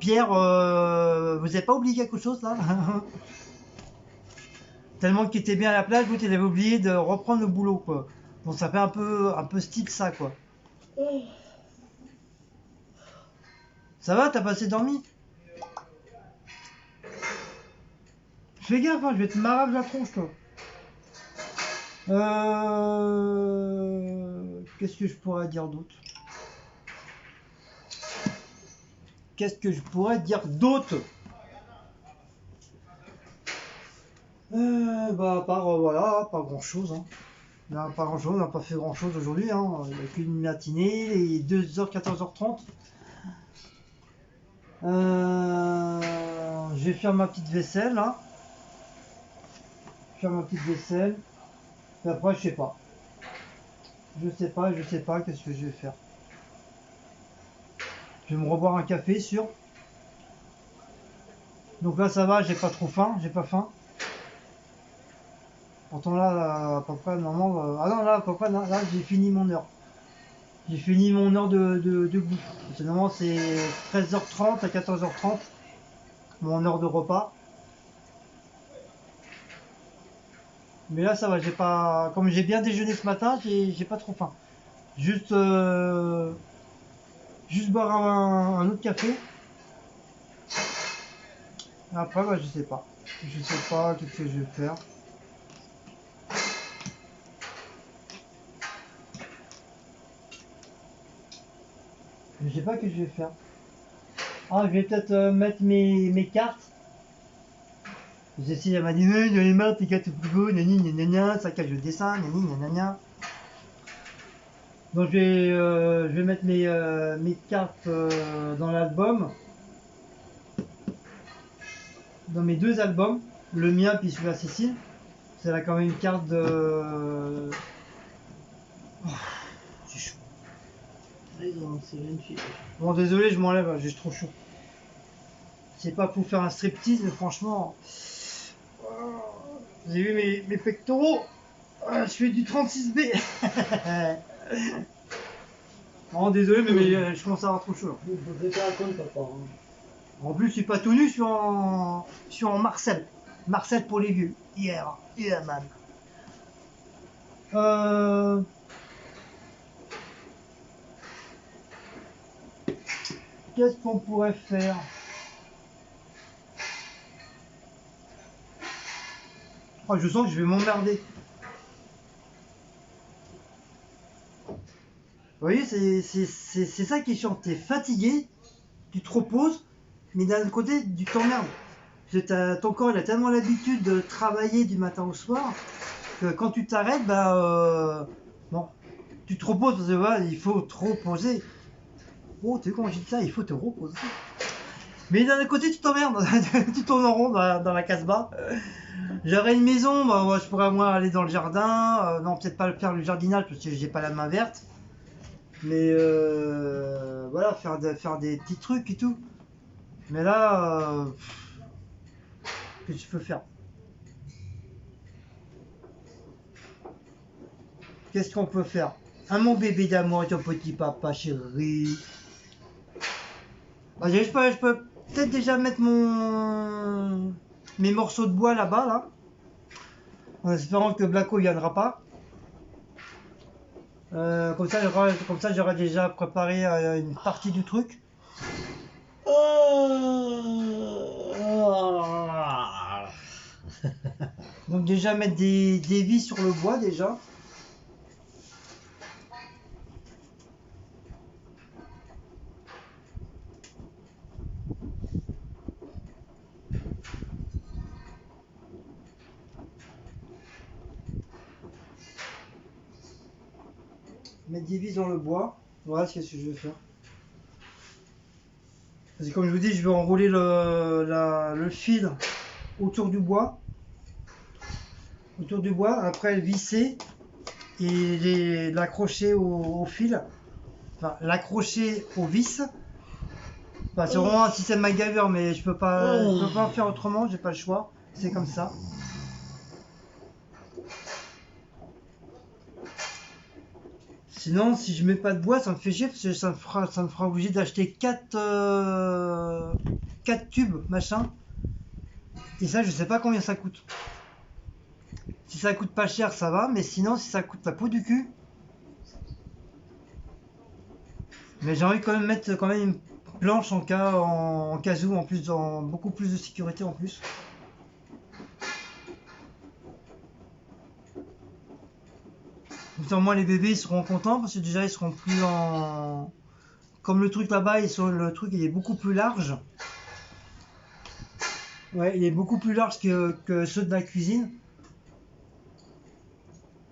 Pierre, vous avez pas oublié quelque chose là? Tellement qu'il était bien à la plage, vous, il avait oublié de reprendre le boulot, quoi. Donc ça fait un peu style ça, quoi. Ça va, t'as pas assez dormi? Fais gaffe, hein, je vais te marave la tronche, toi. Qu'est-ce que je pourrais dire d'autre? Qu'est-ce que je pourrais dire d'autre? Bah, à part, voilà, pas grand-chose. Hein. Non, pas grand-chose, on n'a pas fait grand-chose aujourd'hui. Hein. Il n'y a qu'une matinée, les 2h, 14h30. Je vais faire ma petite vaisselle, là. Faire ma petite vaisselle. Et après, je sais pas. Je sais pas, qu'est-ce que je vais faire. Je vais me reboire un café, sûr. Donc là, ça va, j'ai pas trop faim, j'ai pas faim. Pourtant là, à peu près, normalement... ah non, là, à peu près, là j'ai fini mon heure. J'ai fini mon heure de bouffe. Normalement, c'est 13h30 à 14h30, mon heure de repas. Mais là, ça va, j'ai pas... Comme j'ai bien déjeuné ce matin, j'ai pas trop faim. Juste... Juste boire un autre café. Après, bah, je sais pas. Je sais pas qu'est-ce que je vais faire. Je sais pas ce que je vais faire. Ah, je vais peut-être mettre mes cartes. Cécile, elle m'a dit, oui, j'en ai marre, tes cartes plus beaux, nani, nanana, ça cache le dessin, nani, nanana. Donc je vais mettre mes cartes dans l'album. Dans mes deux albums. Le mien, puis celui-là, Cécile. C'est là quand même une carte de... Oh, c'est chaud. Bon, désolé, je m'enlève, j'ai trop chaud. C'est pas pour faire un striptease, mais franchement... Vous avez vu mes pectoraux? Je fais du 36B. Oh, désolé, mais je commence à avoir trop chaud. En plus, je suis pas tout nu, je suis en Marcel. Marcel pour les vieux. Yeah, yeah man. Qu'est-ce qu'on pourrait faire? Oh, je sens que je vais m'emmerder. Vous voyez, c'est ça qui est chiant. T'es fatigué, tu te reposes, mais d'un autre côté, tu t'emmerdes. Ton corps il a tellement l'habitude de travailler du matin au soir que quand tu t'arrêtes, bah bon, tu te reposes parce que voilà, il faut te reposer. Oh, tu sais comment je dis ça, il faut te reposer. Mais d'un autre côté, tu t'emmerdes, tu tournes en rond dans la Casbah. J'aurais une maison, bah, ouais, je pourrais moi aller dans le jardin. Non, peut-être pas faire le jardinage parce que j'ai pas la main verte. Mais voilà, faire des petits trucs et tout. Mais là, qu'est-ce que tu peux faire? Qu'est-ce qu'on peut faire? Ah mon bébé d'amour, ton petit papa chéri. Bah, je peux peut-être déjà mettre mes morceaux de bois là-bas, là. En espérant que Blacko ne viendra pas. Comme ça, j'aurai déjà préparé une partie du truc. Donc déjà mettre des vis sur le bois déjà. Mettre des vis dans le bois. Voilà ce que je vais faire. Parce que comme je vous dis, je vais enrouler le fil autour du bois. Après le visser et l'accrocher au fil. Enfin, l'accrocher au vis. Enfin, c'est vraiment un système MacGyver, mais je peux pas en faire autrement, j'ai pas le choix. C'est comme ça. Sinon, si je mets pas de bois, ça me fait chier parce que ça me fera obligé d'acheter 4 tubes, machin. Et ça, je sais pas combien ça coûte. Si ça coûte pas cher, ça va, mais sinon, si ça coûte la peau du cul. Mais j'ai envie de quand même mettre une planche en cas où, en plus, beaucoup plus de sécurité en plus. Comme ça, au moins les bébés ils seront contents parce que déjà ils seront plus comme le truc là-bas, le truc il est beaucoup plus large. Ouais, il est beaucoup plus large que ceux de la cuisine.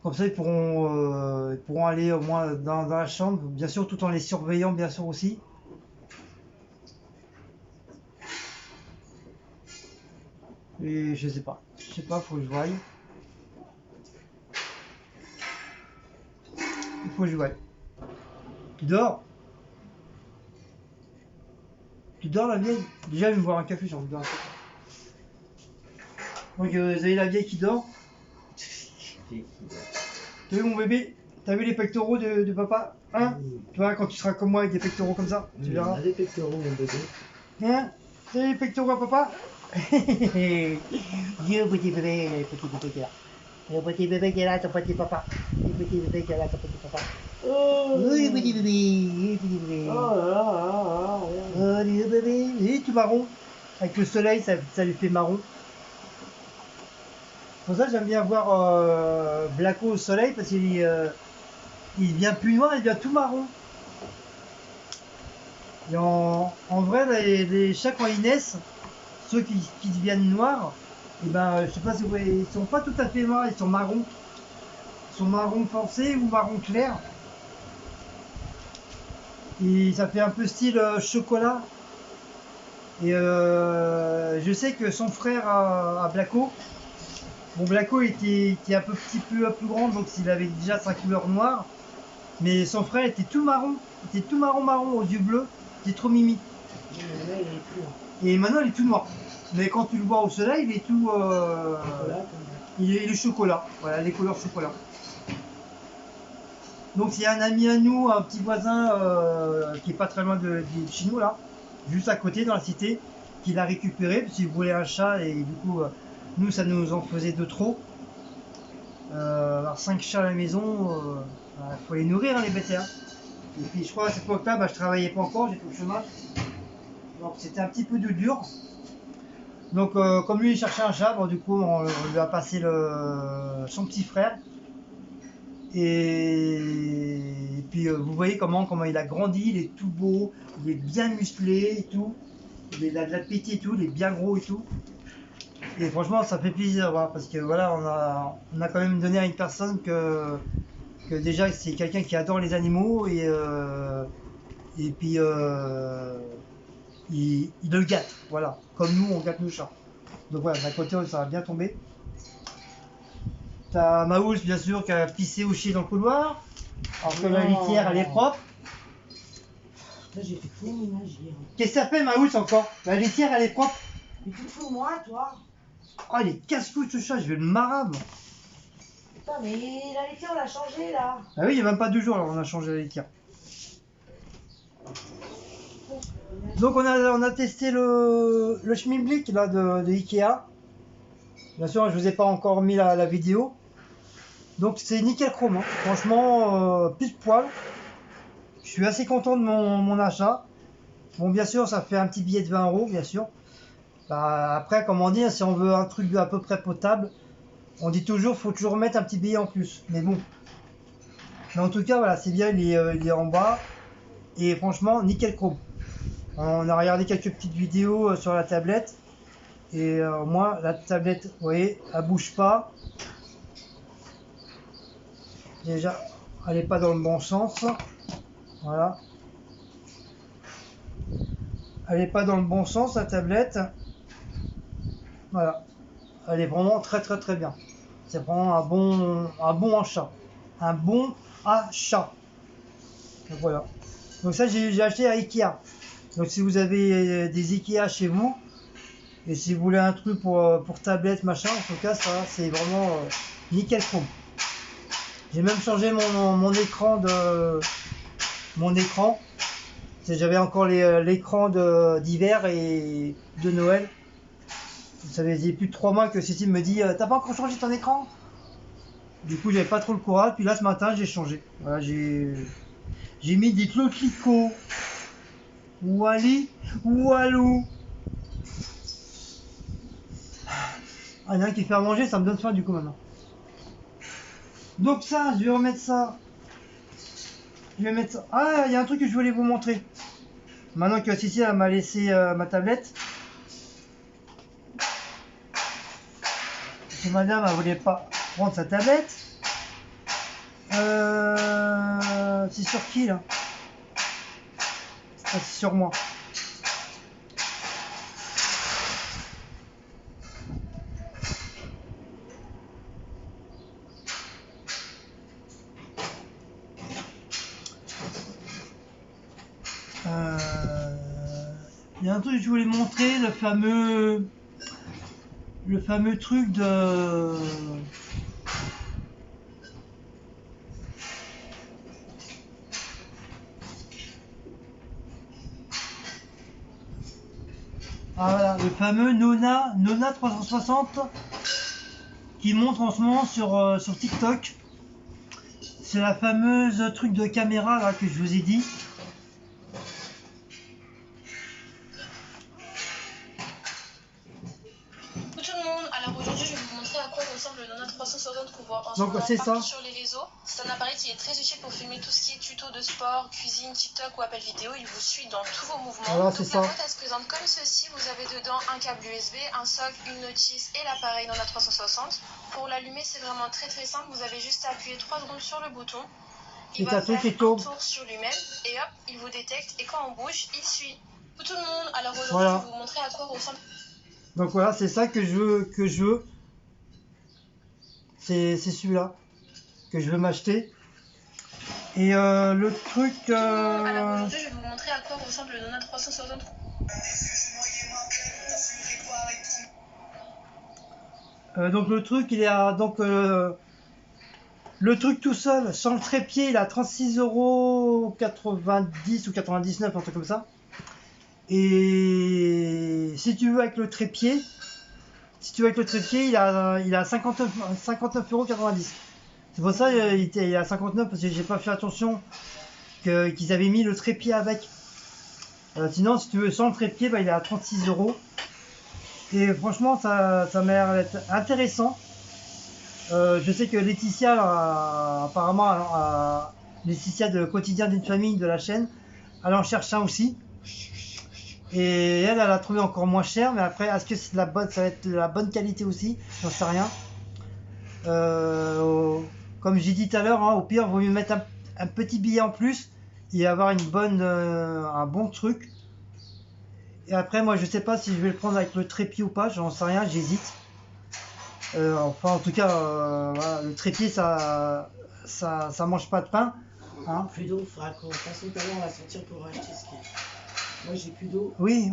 Comme ça, ils pourront aller au moins dans la chambre, bien sûr, tout en les surveillant, bien sûr aussi. Et je sais pas, faut que je voie. Il faut que je voie. Tu dors? Tu dors la vieille? Déjà, elle va me boire un café, j'ai envie de boire un café. Donc, vous avez la vieille qui dort. T'as vu mon bébé? T'as vu les pectoraux de papa? Hein? Tu vois, quand tu seras comme moi avec des pectoraux comme ça, tu verras. On a des pectoraux, mon bébé. Hein? T'as vu les pectoraux à papa? Dieu, petit bébé, le petit bébé qui est là. Le petit bébé qui est là, ton petit papa. Le petit bébé qui est là, ton petit papa. Oh, Oui, petit bébé, oui, petit bébé. oh là là là là. Oh, le bébé, il est tout marron. Avec le soleil, ça lui fait marron. Pour ça, j'aime bien voir Blacko au soleil parce qu'il il devient plus noir, il devient tout marron. Et en vrai, les chats quand ils naissent, ceux qui deviennent noirs, et ben, je sais pas si vous voyez, ils sont pas tout à fait noirs, ils sont marrons. Ils sont marron foncé ou marron clair. Et ça fait un peu style chocolat. Et je sais que son frère à Blacko, bon Blacko était un petit peu plus grand, donc il avait déjà sa couleur noire. Mais son frère était tout marron, marron aux yeux bleus, il était trop mimi. Et maintenant il est tout noir. Mais quand tu le vois au soleil, il est tout. Il est chocolat, voilà, les couleurs chocolat. Donc c'est un ami à nous, un petit voisin qui est pas très loin de chez nous là, juste à côté dans la cité, qui l'a récupéré parce qu'il voulait un chat et du coup nous ça nous en faisait de trop. Alors 5 chats à la maison, faut les nourrir hein, les bêtes. Hein. Et puis je crois à cette époque-là, je travaillais pas encore, j'étais au chômage, donc c'était un petit peu de dur. Donc comme lui il cherchait un chat, bon, du coup on lui a passé son petit frère. Et puis vous voyez comment il a grandi, il est tout beau, il est bien musclé et tout, il a de l'appétit et tout, il est bien gros et tout. Et franchement ça fait plaisir voilà, parce que voilà on a quand même donné à une personne que déjà c'est quelqu'un qui adore les animaux et puis il le gâte, voilà, comme nous on gâte nos chats. Donc voilà, d'un côté ça va bien tomber. T'as Maouls bien sûr qui a pissé ou chié dans le couloir, alors que la litière elle est propre. Là j'ai fait tout le ménage hier. Qu'est-ce que ça fait Maouls encore? La litière elle est propre. Mais tu te fous moi toi? Oh il est casse-couille ce chat, je vais le marable. Putain mais la litière on l'a changée là. Ah oui il n'y a même pas 2 jours alors on a changé la litière. Donc on a testé le Schmilblick là de Ikea. Bien sûr je vous ai pas encore mis la vidéo. Donc c'est nickel chrome, hein. Franchement pile poil. Je suis assez content de mon achat. Bon bien sûr ça fait un petit billet de 20 € bien sûr. Bah, après comme on dit, si on veut un truc à peu près potable, on dit toujours faut toujours mettre un petit billet en plus. Mais bon. Mais en tout cas voilà c'est bien, il est en bas. Et franchement nickel chrome. On a regardé quelques petites vidéos sur la tablette. Et moi la tablette, vous voyez, elle bouge pas. Déjà, elle n'est pas dans le bon sens. Voilà. Elle n'est pas dans le bon sens, la tablette. Voilà. Elle est vraiment très très très bien. C'est vraiment un bon achat. Un bon achat. Donc voilà. Donc ça, j'ai acheté à Ikea. Donc si vous avez des Ikea chez vous, et si vous voulez un truc pour tablette, machin, en tout cas, ça, c'est vraiment nickel chrome. J'ai même changé mon écran J'avais encore l'écran d'hiver et de Noël. Ça faisait plus de 3 mois que Cécile me dit t'as pas encore changé ton écran? Du coup j'avais pas trop le courage, puis là ce matin j'ai changé. Voilà, j'ai mis des cloclicots. Wally, Walou. Ah, il y en a un qui fait à manger, ça me donne faim du coup maintenant. Donc ça, je vais remettre ça. Je vais mettre ça. Ah, il y a un truc que je voulais vous montrer. Maintenant que Cécile m'a laissé ma tablette, parce que madame elle voulait pas prendre sa tablette. C'est sur qui là? C'est sur moi. Il y a un truc que je voulais montrer, le fameux truc de... Ah voilà, le fameux Nona 360 qui montre en ce moment sur TikTok. C'est la fameuse truc de caméra là que je vous ai dit. Tout le monde, alors aujourd'hui je vais vous montrer à quoi ressemble le Nona 360 qu'on voit en ce Donc moment c'est partout ça. sur les réseaux. C'est un appareil qui est très utile pour filmer tout ce qui est tuto de sport, cuisine, TikTok ou appel vidéo. Il vous suit dans tous vos mouvements. Voilà, Donc c'est la ça. boîte elle se présente comme ceci. Vous avez dedans un câble USB, un socle, une notice et l'appareil Nona 360. Pour l'allumer c'est vraiment très simple. Vous avez juste à appuyer 3 secondes sur le bouton. Il va faire un tour sur lui-même et hop, il vous détecte et quand on bouge, il suit. Tout le monde, alors aujourd'hui Voilà. je vais vous montrer à quoi ressemble. Donc voilà, c'est ça que je veux. C'est celui-là que je veux m'acheter. Et le truc... Alors aujourd'hui je vais vous montrer à quoi ressemble le Nona 360. donc le truc il est à... Donc le truc tout seul, sans le trépied, il est à 36,90 € ou 99, un truc comme ça. Et si tu veux avec le trépied, il a 59,90 €. C'est pour ça il était à 59 parce que j'ai pas fait attention qu'ils avaient mis le trépied avec. Sinon si tu veux sans le trépied, bah, il est à 36 €. Et franchement ça m'a l'air d'être intéressant. Je sais que Laetitia, apparemment, Laetitia de Quotidien d'une famille de la chaîne, elle en cherche un aussi. Et elle a trouvé encore moins cher, mais après, est-ce que c'est ça va être de la bonne qualité aussi? J'en sais rien. Comme j'ai dit tout à l'heure, hein, au pire, il vaut mieux mettre un petit billet en plus et avoir un bon truc. Et après, moi, je sais pas si je vais le prendre avec le trépied ou pas, j'en sais rien, j'hésite. Enfin, en tout cas, voilà, le trépied, ça mange pas de pain. Hein. Plus d'eau, il faudra qu'on fasse tout à l'heure, on va sortir pour acheter ce qui est. Moi, j'ai plus d'eau. Oui.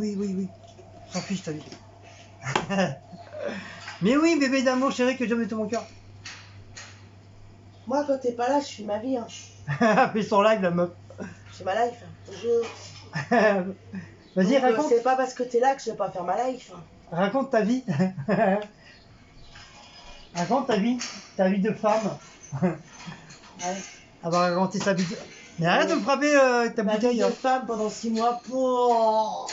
S'en fiche, t'as vu. Mais oui, bébé d'amour, chérie, que j'aime de tout mon cœur. Moi, quand t'es pas là, je suis ma vie. Hein. Fais son live, la meuf. C'est ma life. Hein. Vas-y, raconte. C'est pas parce que t'es là que je vais pas faire ma life. Hein. Raconte ta vie. Raconte ta vie de femme. Ouais. Elle va raconter sa vie de... Mais arrête de me frapper avec ta Ma vie bouteille. de femme pendant 6 mois. Pour...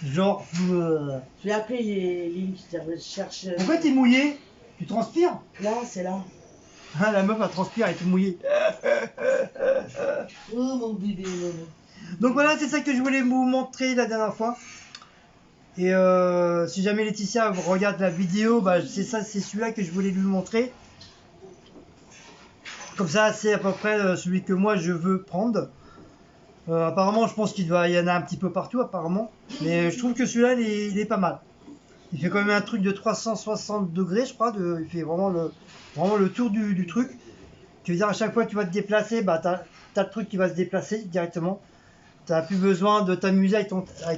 Genre... Je vais appeler les lignes qui cherchent. Pourquoi t'es mouillé? Tu transpires? Là, c'est là. Ah, la meuf, elle transpire, elle est toute mouillée. Oh mon bébé. Donc voilà, c'est ça que je voulais vous montrer la dernière fois. Et si jamais Laetitia regarde la vidéo, bah, c'est celui-là que je voulais lui montrer. Comme ça, c'est à peu près celui que moi je veux prendre. Apparemment, je pense qu'il y en a un petit peu partout, apparemment. Mais je trouve que celui-là, il est pas mal. Il fait quand même un truc de 360 degrés, je crois. Il fait vraiment le tour du truc. Tu veux dire, à chaque fois que tu vas te déplacer, bah, t'as le truc qui va se déplacer directement. Tu n'as plus besoin de t'amuser avec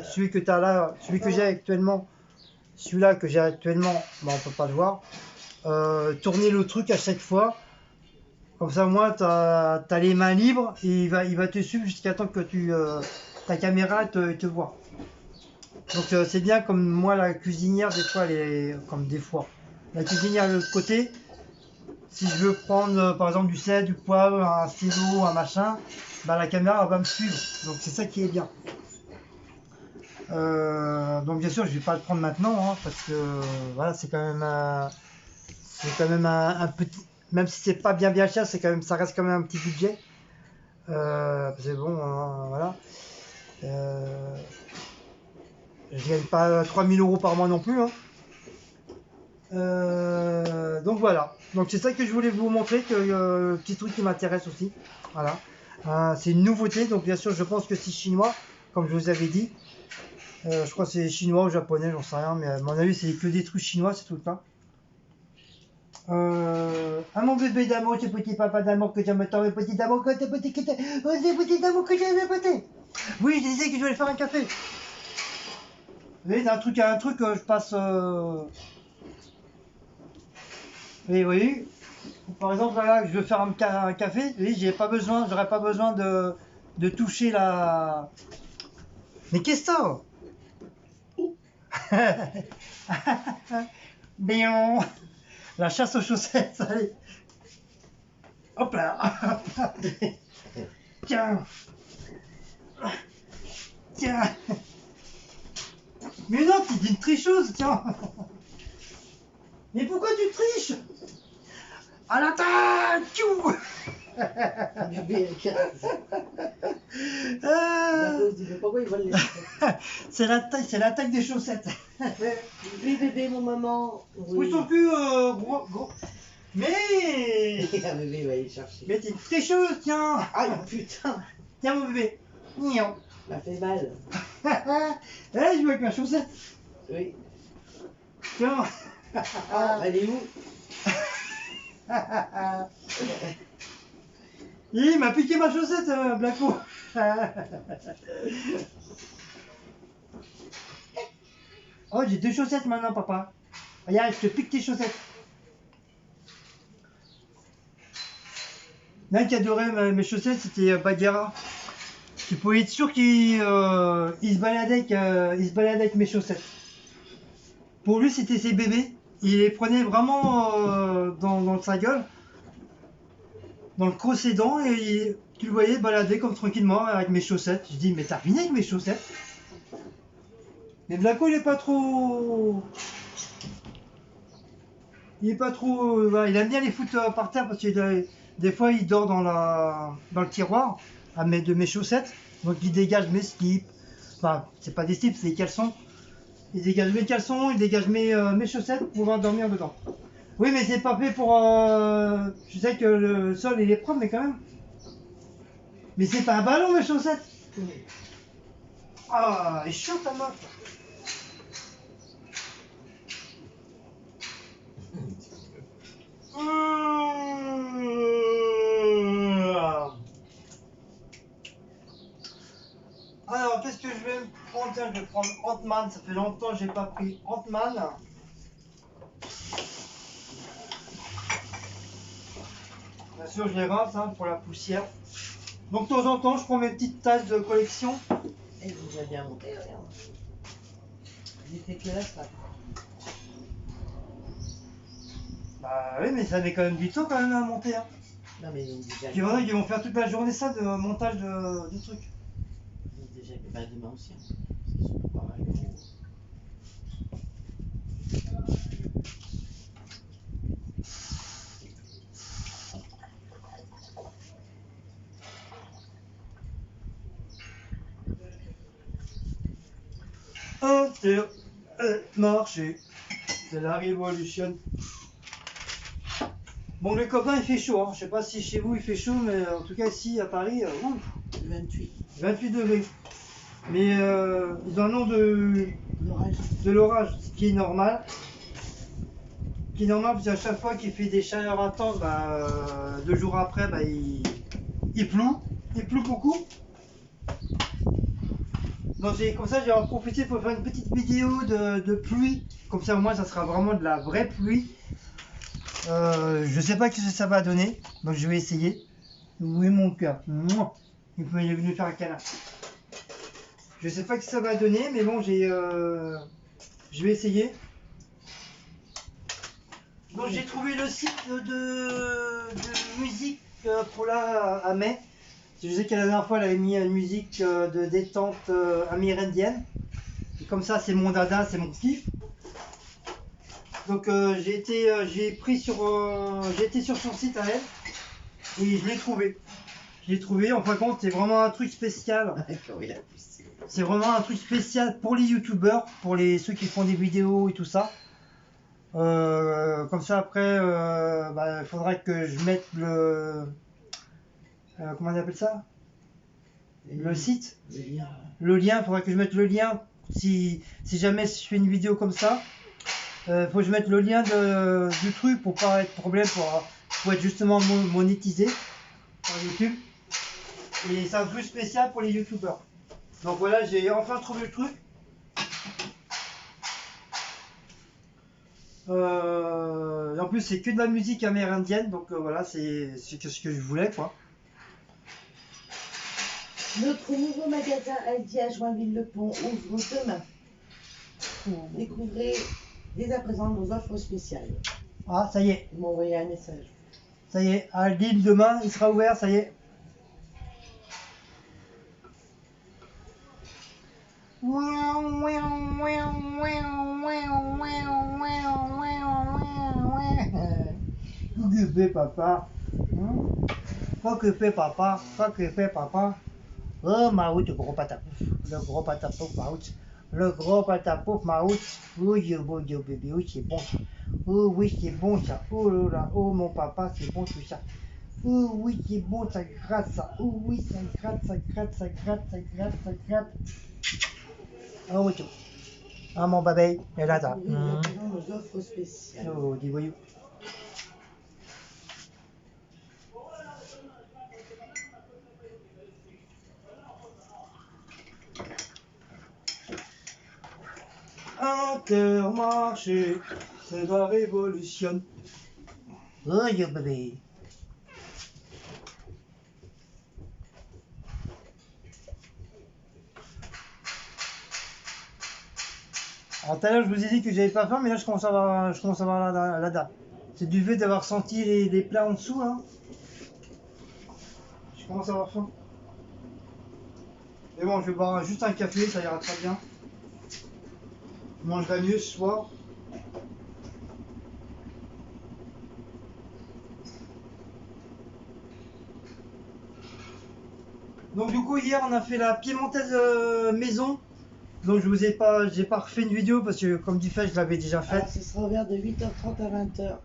celui que tu as là, celui que j'ai actuellement. Celui-là que j'ai actuellement, bah, on peut pas le voir. Tourner le truc à chaque fois. Comme ça, au moins, tu as les mains libres et il va te suivre jusqu'à temps que ta caméra te voit. Donc, c'est bien comme moi, la cuisinière, des fois, elle est comme des fois. La cuisinière de l'autre côté, si je veux prendre, par exemple, du sel, du poivre, un stylo, un machin, bah, la caméra va me suivre. Donc, c'est ça qui est bien. Donc, bien sûr, je vais pas le prendre maintenant, hein, parce que voilà, c'est quand même un petit. Même si c'est pas bien cher, ça reste quand même un petit budget. C'est bon, voilà. Je gagne pas 3000 € par mois non plus. Hein. Donc voilà. Donc c'est ça que je voulais vous montrer, que petit truc qui m'intéresse aussi. Voilà. C'est une nouveauté. Donc bien sûr, je pense que c'est chinois, comme je vous avais dit. Je crois que c'est chinois ou japonais, j'en sais rien. Mais à mon avis, c'est que des trucs chinois, c'est tout ça. Ah mon bébé d'amour, ce petit papa d'amour que j'aime tant, le petit d'amour que t'es petit que t'es, oh c'est petit d'amour que j'aime petit. Oui, je disais que je voulais faire un café. Vous voyez, d'un truc à un truc, je passe. Oui. Par exemple, là, je veux faire un café. Oui, j'aurais pas besoin de toucher la. Mais qu'est-ce que ça? Bien. La chasse aux chaussettes, allez. Hop là. Tiens. Mais non, tu es une tricheuse, tiens. Mais pourquoi tu triches? À l'attaque. Tchou. Bébé, pourquoi il vole les chaussettes? C'est l'attaque des chaussettes. Oui, bébé, mon maman. Pousse ton cul, gros. Mais. Ah, bébé, il va aller chercher. Mais t'es une tricheuse, tiens. Ah, putain. Tiens, mon bébé. Nion. Ça fait mal. Je joue avec ma chaussette. Oui. Tiens. Ah, elle est où? Il m'a piqué ma chaussette, Blacko. Oh, j'ai 2 chaussettes maintenant, papa. Regarde, je te pique tes chaussettes. L'un qui adorait mes chaussettes, c'était Bagheera. Tu pouvais être sûr qu'il se baladait avec mes chaussettes. Pour lui, c'était ses bébés. Il les prenait vraiment dans sa gueule, dans le creux ses dents, et tu le voyais balader comme tranquillement avec mes chaussettes. Je dis, mais t'as fini avec mes chaussettes? Mais Blacko, il est pas trop. Voilà, il aime bien les foutre par terre parce que des fois il dort dans le tiroir de mes chaussettes. Donc il dégage mes slips. Enfin, c'est pas des slips, c'est des caleçons. Il dégage mes caleçons, il dégage mes chaussettes pour pouvoir dormir dedans. Oui, mais c'est pas fait pour. Je sais que le sol il est propre, mais quand même. Mais c'est pas un ballon, mes chaussettes. Ah, elle est chaude ta main. Alors, qu'est-ce que je vais me prendre? Tiens, je vais prendre Ant-Man. Ça fait longtemps que j'ai pas pris Ant-Man. Bien sûr, je les rince pour la poussière. Donc, de temps en temps, je prends mes petites tasses de collection. Elle est déjà bien montée, regarde. Il était classe, là. Bah oui, mais ça met quand même du temps quand même à monter. Hein. Non, mais ils ont déjà. Il y en a qui vont faire toute la journée ça de montage de trucs. Ils ont déjà. Bah, demain aussi. Hein. Ils sont pas mal gros. Marché, c'est la révolution. Bon, les copains, il fait chaud. Hein. Je sais pas si chez vous il fait chaud, mais en tout cas ici à Paris, 28 degrés. Mais ils ont un nom de l'orage, ce qui est normal. Qui est normal parce qu'à chaque fois qu'il fait des chaleurs intenses, 2 jours après, il pleut beaucoup. Donc comme ça, j'ai en profité pour faire une petite vidéo de pluie. Comme ça, au moins, ça sera vraiment de la vraie pluie. Je sais pas ce que ça va donner, donc je vais essayer. Où est mon cœur? Il est venu faire un câlin. Je sais pas ce que ça va donner, mais bon, je vais essayer. Donc j'ai trouvé le site de musique pour là à mai. Je sais que la dernière fois elle avait mis une musique de détente amérindienne. Et comme ça c'est mon dada, c'est mon kiff. Donc j'ai été sur son site à elle et je l'ai trouvé. En fin de compte c'est vraiment un truc spécial. Quand il a poussé. C'est vraiment un truc spécial pour les youtubeurs, pour ceux qui font des vidéos et tout ça. Comme ça après, il faudra que je mette le... comment on appelle ça? Le site? Le lien, il faudra que je mette le lien. Si jamais je fais une vidéo comme ça, faut que je mette le lien du truc pour pas être problème, pour être justement monétisé par YouTube. Et c'est un truc spécial pour les youtubeurs. Donc voilà, j'ai enfin trouvé le truc. En plus c'est que de la musique amérindienne, donc voilà, c'est ce que je voulais quoi. Notre nouveau magasin Aldi à Joinville-le-Pont ouvre demain. Découvrez dès à présent nos offres spéciales. Ah, ça y est. Ils m'ont envoyé un message. Ça y est, Aldi demain, il sera ouvert, ça y est. Qu'est-ce que fait papa? Quoi que fait papa? Quoi que fait papa? Oh Maout, le gros patapouf. Le gros patapouf Maout. Le gros patapouf Maout. Oh yo bébé, oui c'est bon ça. Oh oui c'est bon ça. Oh là là, oh mon papa c'est bon tout ça. Oh oui c'est bon, ça gratte ça. Oh oui ça gratte, ça gratte, ça gratte, ça gratte, ça gratte. Oh oui tout. Ah mon bébé, et là ça. Nos offres spéciales. Oh dis voyou. Intermarché, c'est la révolution. Oh yo bébé. Alors tout à l'heure je vous ai dit que j'avais pas faim, mais là je commence à avoir la dalle. C'est du fait d'avoir senti les plats en dessous là. Je commence à avoir faim. Mais bon, je vais boire juste un café, ça ira très bien. Je mangerai mieux ce soir. Donc du coup hier on a fait la piémontaise maison. Donc j'ai pas refait une vidéo parce que comme du fait je l'avais déjà faite. Alors, ce sera ouvert de 8h30 à 20h.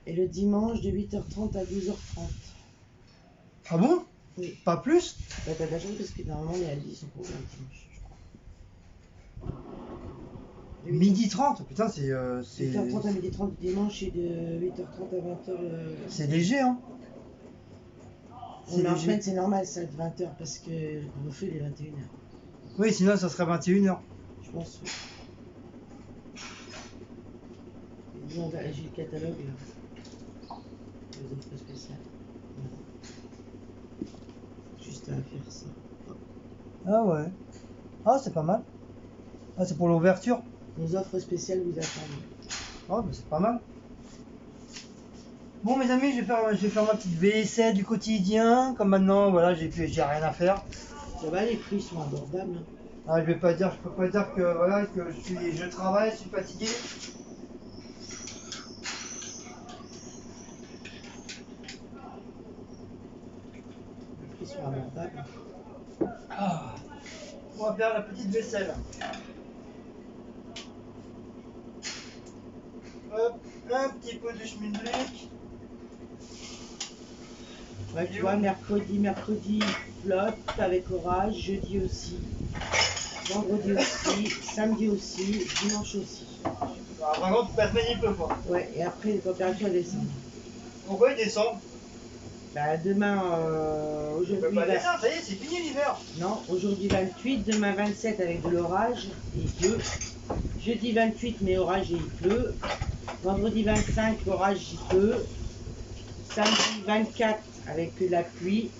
Et le dimanche de 8h30 à 12h30. Ah bon? Oui. Pas plus? Bah, t'as de la chance parce que normalement les Aldi sont pas ouverts le dimanche, je crois. Midi 30, putain c'est... 8h30 à 12h30 dimanche et de 8h30 à 20h C'est léger hein. Mais en semaine c'est normal ça de 20h parce que le couvre-feu il est 21h. Oui sinon ça serait 21h. Je pense. Oui. J'ai le catalogue là. Les offres spéciales. Juste à faire ça. Ah ouais. Ah c'est pas mal. Ah c'est pour l'ouverture. Nos offres spéciales vous attendent. Ah bah c'est pas mal. Bon mes amis, je vais faire ma petite vaisselle du quotidien. Comme maintenant, voilà, j'ai rien à faire. Ça va, les prix sont abordables. Hein. Ah, je peux pas dire que voilà que je travaille, je suis fatigué. Les prix sont abordables. Ah. On va faire la petite vaisselle. Hop, un petit peu de schmindrick. Ouais, tu vois, mercredi flotte avec orage, jeudi aussi, vendredi aussi, samedi aussi, dimanche aussi. Alors, par contre, la semaine il pleut quoi. Ouais, et après les températures descendent. Pourquoi il descend? Bah demain, Il peut aujourd'hui... pas descendre, ça y est, c'est fini l'hiver. Non, aujourd'hui 28, demain 27 avec de l'orage et il pleut. Jeudi 28, mais orage et il pleut. Vendredi 25, orage, il pleut. Samedi 24, avec de la pluie.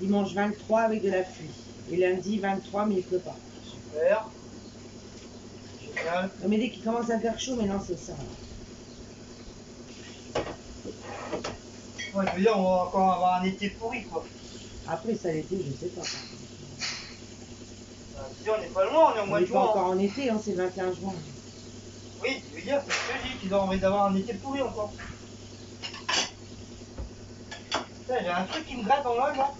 Dimanche 23, avec de la pluie. Et lundi 23, mais il pleut pas. Super. Génial. Non, mais dès qu'il commence à faire chaud, maintenant c'est ça. Ouais, je veux dire, on va encore avoir un été pourri quoi. Après, ça l'été, je sais pas. Si on n'est pas loin, on est au On mois n'est de pas juin. encore en été, hein, c'est le 21 juin. Oui, tu veux dire, c'est ce que je dis, qu'ils ont envie d'avoir un été pourri encore. Putain, j'ai un truc qui me gratte en l'œil là.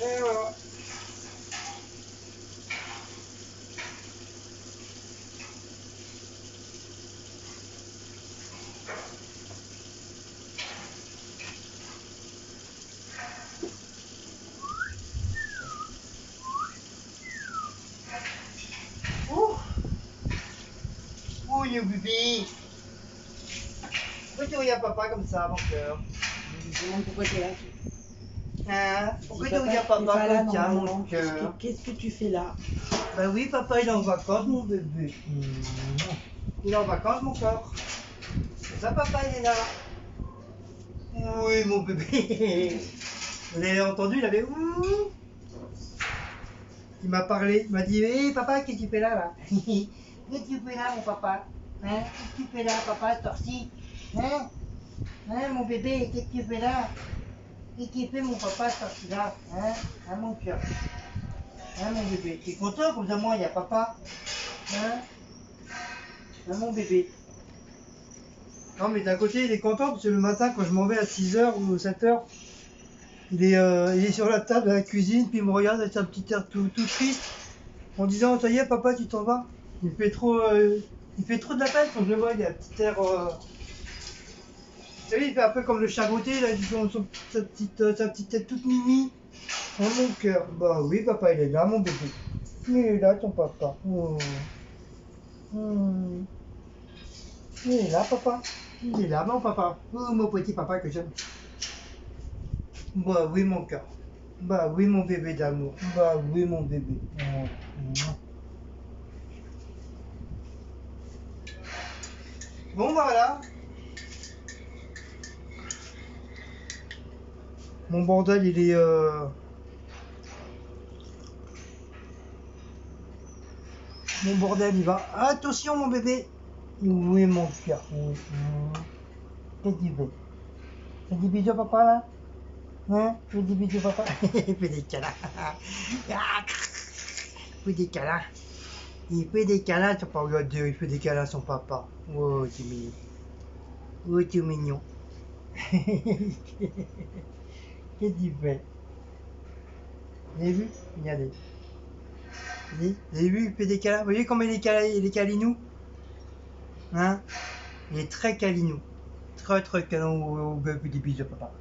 Et voilà. Oh, oh, you bébé. Pourquoi tu regardes papa comme ça, mon cœur? Je me demande pourquoi tu es là. Hein? Pourquoi tu Papa, regardes t'es pas papa là, comme ça, mon normalement. cœur? Qu'est-ce que tu fais là? Bah oui, papa, il est en vacances, mon bébé. Il est en vacances, mon cœur. C'est ça, papa, il est là. Oui, mon bébé. Vous l'avez entendu, il avait ouh. Il m'a parlé, il m'a dit, hé papa, qu'est-ce que tu fais là? Qu'est-ce que tu fais là, mon papa? Hein? Qu'est-ce que tu fais là, papa, torsi? Hein? Hein, mon bébé, qu'est-ce que tu fais là? Qu'est-ce qu'il fait, mon papa, torsi là? Hein? Hein, mon cœur? Hein, mon bébé? Tu es content comme ça, moi, il y a papa? Hein? Hein, mon bébé? Non, mais d'un côté, il est content parce que le matin, quand je m'en vais à 6h ou 7h, il est sur la table de la cuisine, puis il me regarde avec un petit air tout triste, en disant, ça y est, papa, tu t'en vas? Il fait trop de la peine quand je le vois, il a un petit air. Vous savez, il fait un peu comme le chagoté, là, sa petite tête toute mimi. Oh mon cœur. Bah oui, papa, il est là, mon bébé. Il est là, ton papa. Oh. Hmm. Il est là, papa. Il est là, mon papa. Oh, mon petit papa que j'aime. Bah oui, mon cœur. Bah oui, mon bébé d'amour. Bah oui, mon bébé. Oh. Bon, voilà. Mon bordel, il est... Mon bordel, il va... Attention, mon bébé. Oui, mon cœur. Oui. Qu'est-ce qu'il fait? Fais des bisous, papa, là? Hein? Fais des bisous, papa. Il fait des câlins. Il fait des câlins. Il fait des câlins, ton papa. Regarde, il fait des câlins à son papa. Oh, c'est mignon. Oh, c'est mignon. Qu'est-ce qu'il fait? Vous avez vu? Regardez. Vous avez vu, il fait des câlins. Vous voyez comment il est câlinou? Hein? Il est très câlinou. Très câlin au bébé des bisous, papa.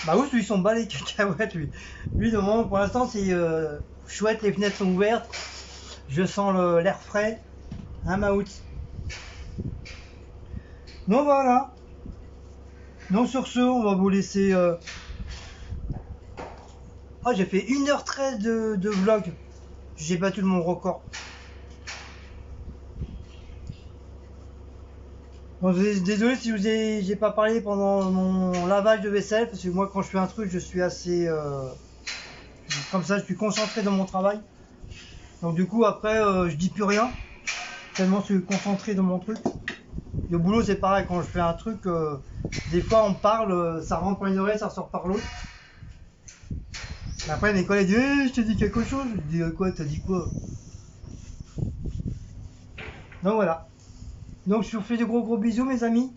Bah oui, lui, ils sont bas les cacahuètes, lui. Lui, normalement, pour l'instant, c'est chouette, les fenêtres sont ouvertes. Je sens l'air frais. Hein, Maout? Donc voilà. Donc sur ce, on va vous laisser... Oh, j'ai fait 1h13 de vlog. J'ai battu mon record. Bon, désolé si j'ai pas parlé pendant mon lavage de vaisselle, parce que moi quand je fais un truc, je suis assez... comme ça, je suis concentré dans mon travail. Donc du coup, après, je dis plus rien. Tellement je suis concentré dans mon truc. Le boulot, c'est pareil, quand je fais un truc, des fois on parle, ça rentre par une oreille, ça sort par l'autre. Après mes collègues disent hey, je t'ai dit quelque chose. Je dis quoi, t'as dit quoi? Donc voilà. Donc je vous fais de gros bisous mes amis.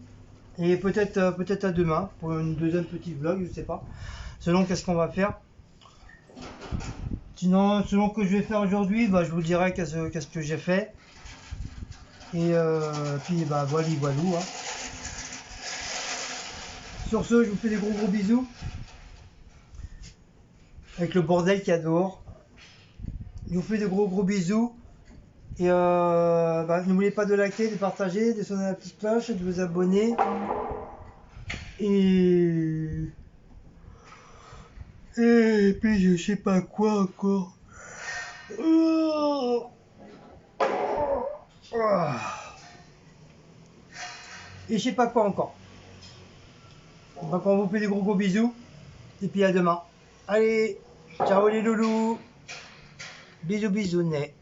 Et peut-être à demain pour une deuxième petite vlog, je sais pas. Selon qu'est-ce qu'on va faire. Sinon, selon que je vais faire aujourd'hui, bah, je vous dirai qu'est-ce que j'ai fait. Et puis bah voilà. Hein. Sur ce, je vous fais des gros bisous. avec le bordel qu'il y a dehors. Je vous fais de gros bisous. Et n'oubliez pas de liker, de partager, de sonner la petite cloche, de vous abonner. Et puis je sais pas quoi encore. Et je sais pas quoi encore. Donc on vous fait des gros bisous. Et puis à demain. Allez, ciao les loulous. Bisous bisous, né.